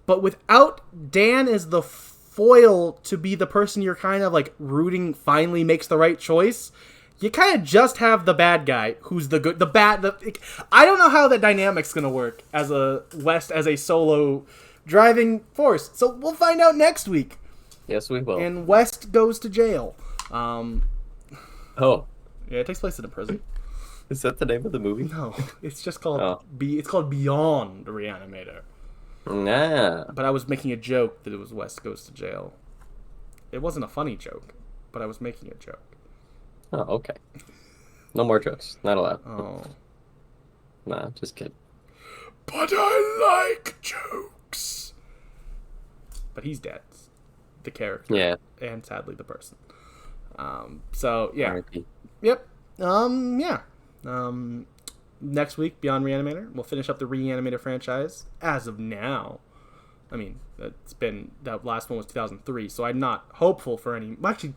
but without Dan as the foil to be the person you're kind of rooting finally makes the right choice, you kind of just have the bad guy who's the good, I don't know how that dynamic's going to work as a West as a solo driving force. So we'll find out next week. Yes, we will. And West goes to jail. Oh, Yeah, it takes place in a prison. is that the name of the movie? No, it's just called Oh. It's called Beyond Re-Animator. Nah. But I was making a joke that it was West goes to jail. It wasn't a funny joke, but I was making a joke. Oh, okay. No more jokes. Not allowed. Oh. Nah, just kidding. But I like jokes. But he's dead. The character. Yeah. And sadly the person. So yeah. R.I.P. Yep. Yeah. Next week, Beyond Re-Animator, we'll finish up the Re-Animator franchise. As of now, I mean, that last one was 2003, so I'm not hopeful for any. Actually,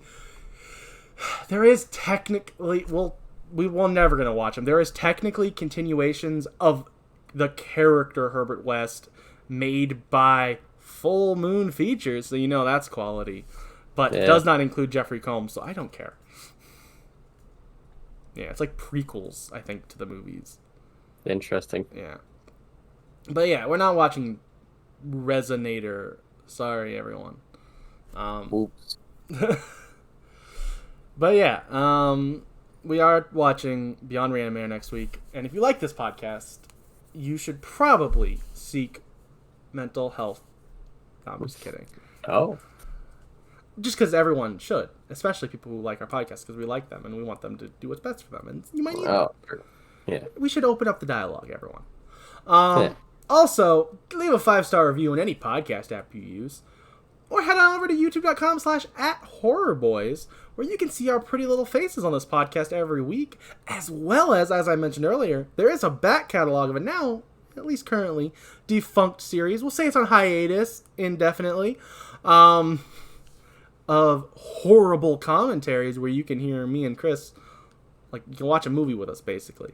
there is technically, we're never gonna watch them. There is technically continuations of the character Herbert West made by Full Moon Features, so you know that's quality. But it does not include Jeffrey Combs, so I don't care. Yeah, it's like prequels, I think, to the movies. Interesting. Yeah. But yeah, we're not watching Resonator. Sorry, everyone. Oops. But yeah, we are watching Beyond Re-Animator next week. And if you like this podcast, you should probably seek mental health. No, I'm just kidding. Oh. Just because everyone should, especially people who like our podcast, because we like them and we want them to do what's best for them. And you might need Oh. Yeah. We should open up the dialogue, everyone. Yeah. Also, leave a 5-star review in any podcast app you use. Or head on over to youtube.com/@horrorboys, where you can see our pretty little faces on this podcast every week. As well as I mentioned earlier, there is a back catalog of a now, at least currently, defunct series. We'll say it's on hiatus indefinitely. Of horrible commentaries where you can hear me and Chris, like, you can watch a movie with us, basically.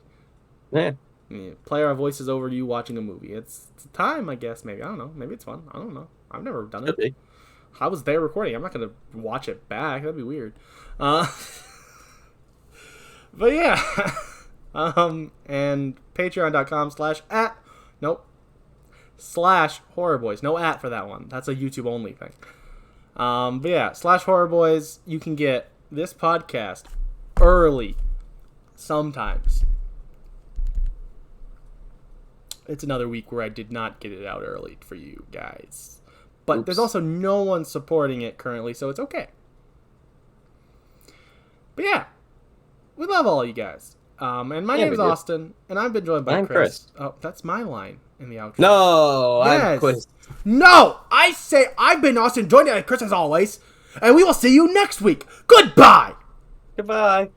Yeah. Yeah, play our voices over you watching a movie. It's time, I guess, maybe. I don't know. Maybe it's fun. I don't know. I've never done Could it. be. I was there recording. I'm not going to watch it back. That'd be weird. But yeah. And patreon.com/@horrorboys. No @ for that one. That's a YouTube only thing. But yeah, /horrorboys, you can get this podcast early sometimes. It's another week where I did not get it out early for you guys. But there's also no one supporting it currently, so it's okay. But yeah, we love all you guys. And my name is Austin, and I've been joined by Chris. Oh, that's my line in the outro. No, Yes. I'm Chris. No, I say I've been Austin, joined by Chris as always, and we will see you next week. Goodbye. Goodbye.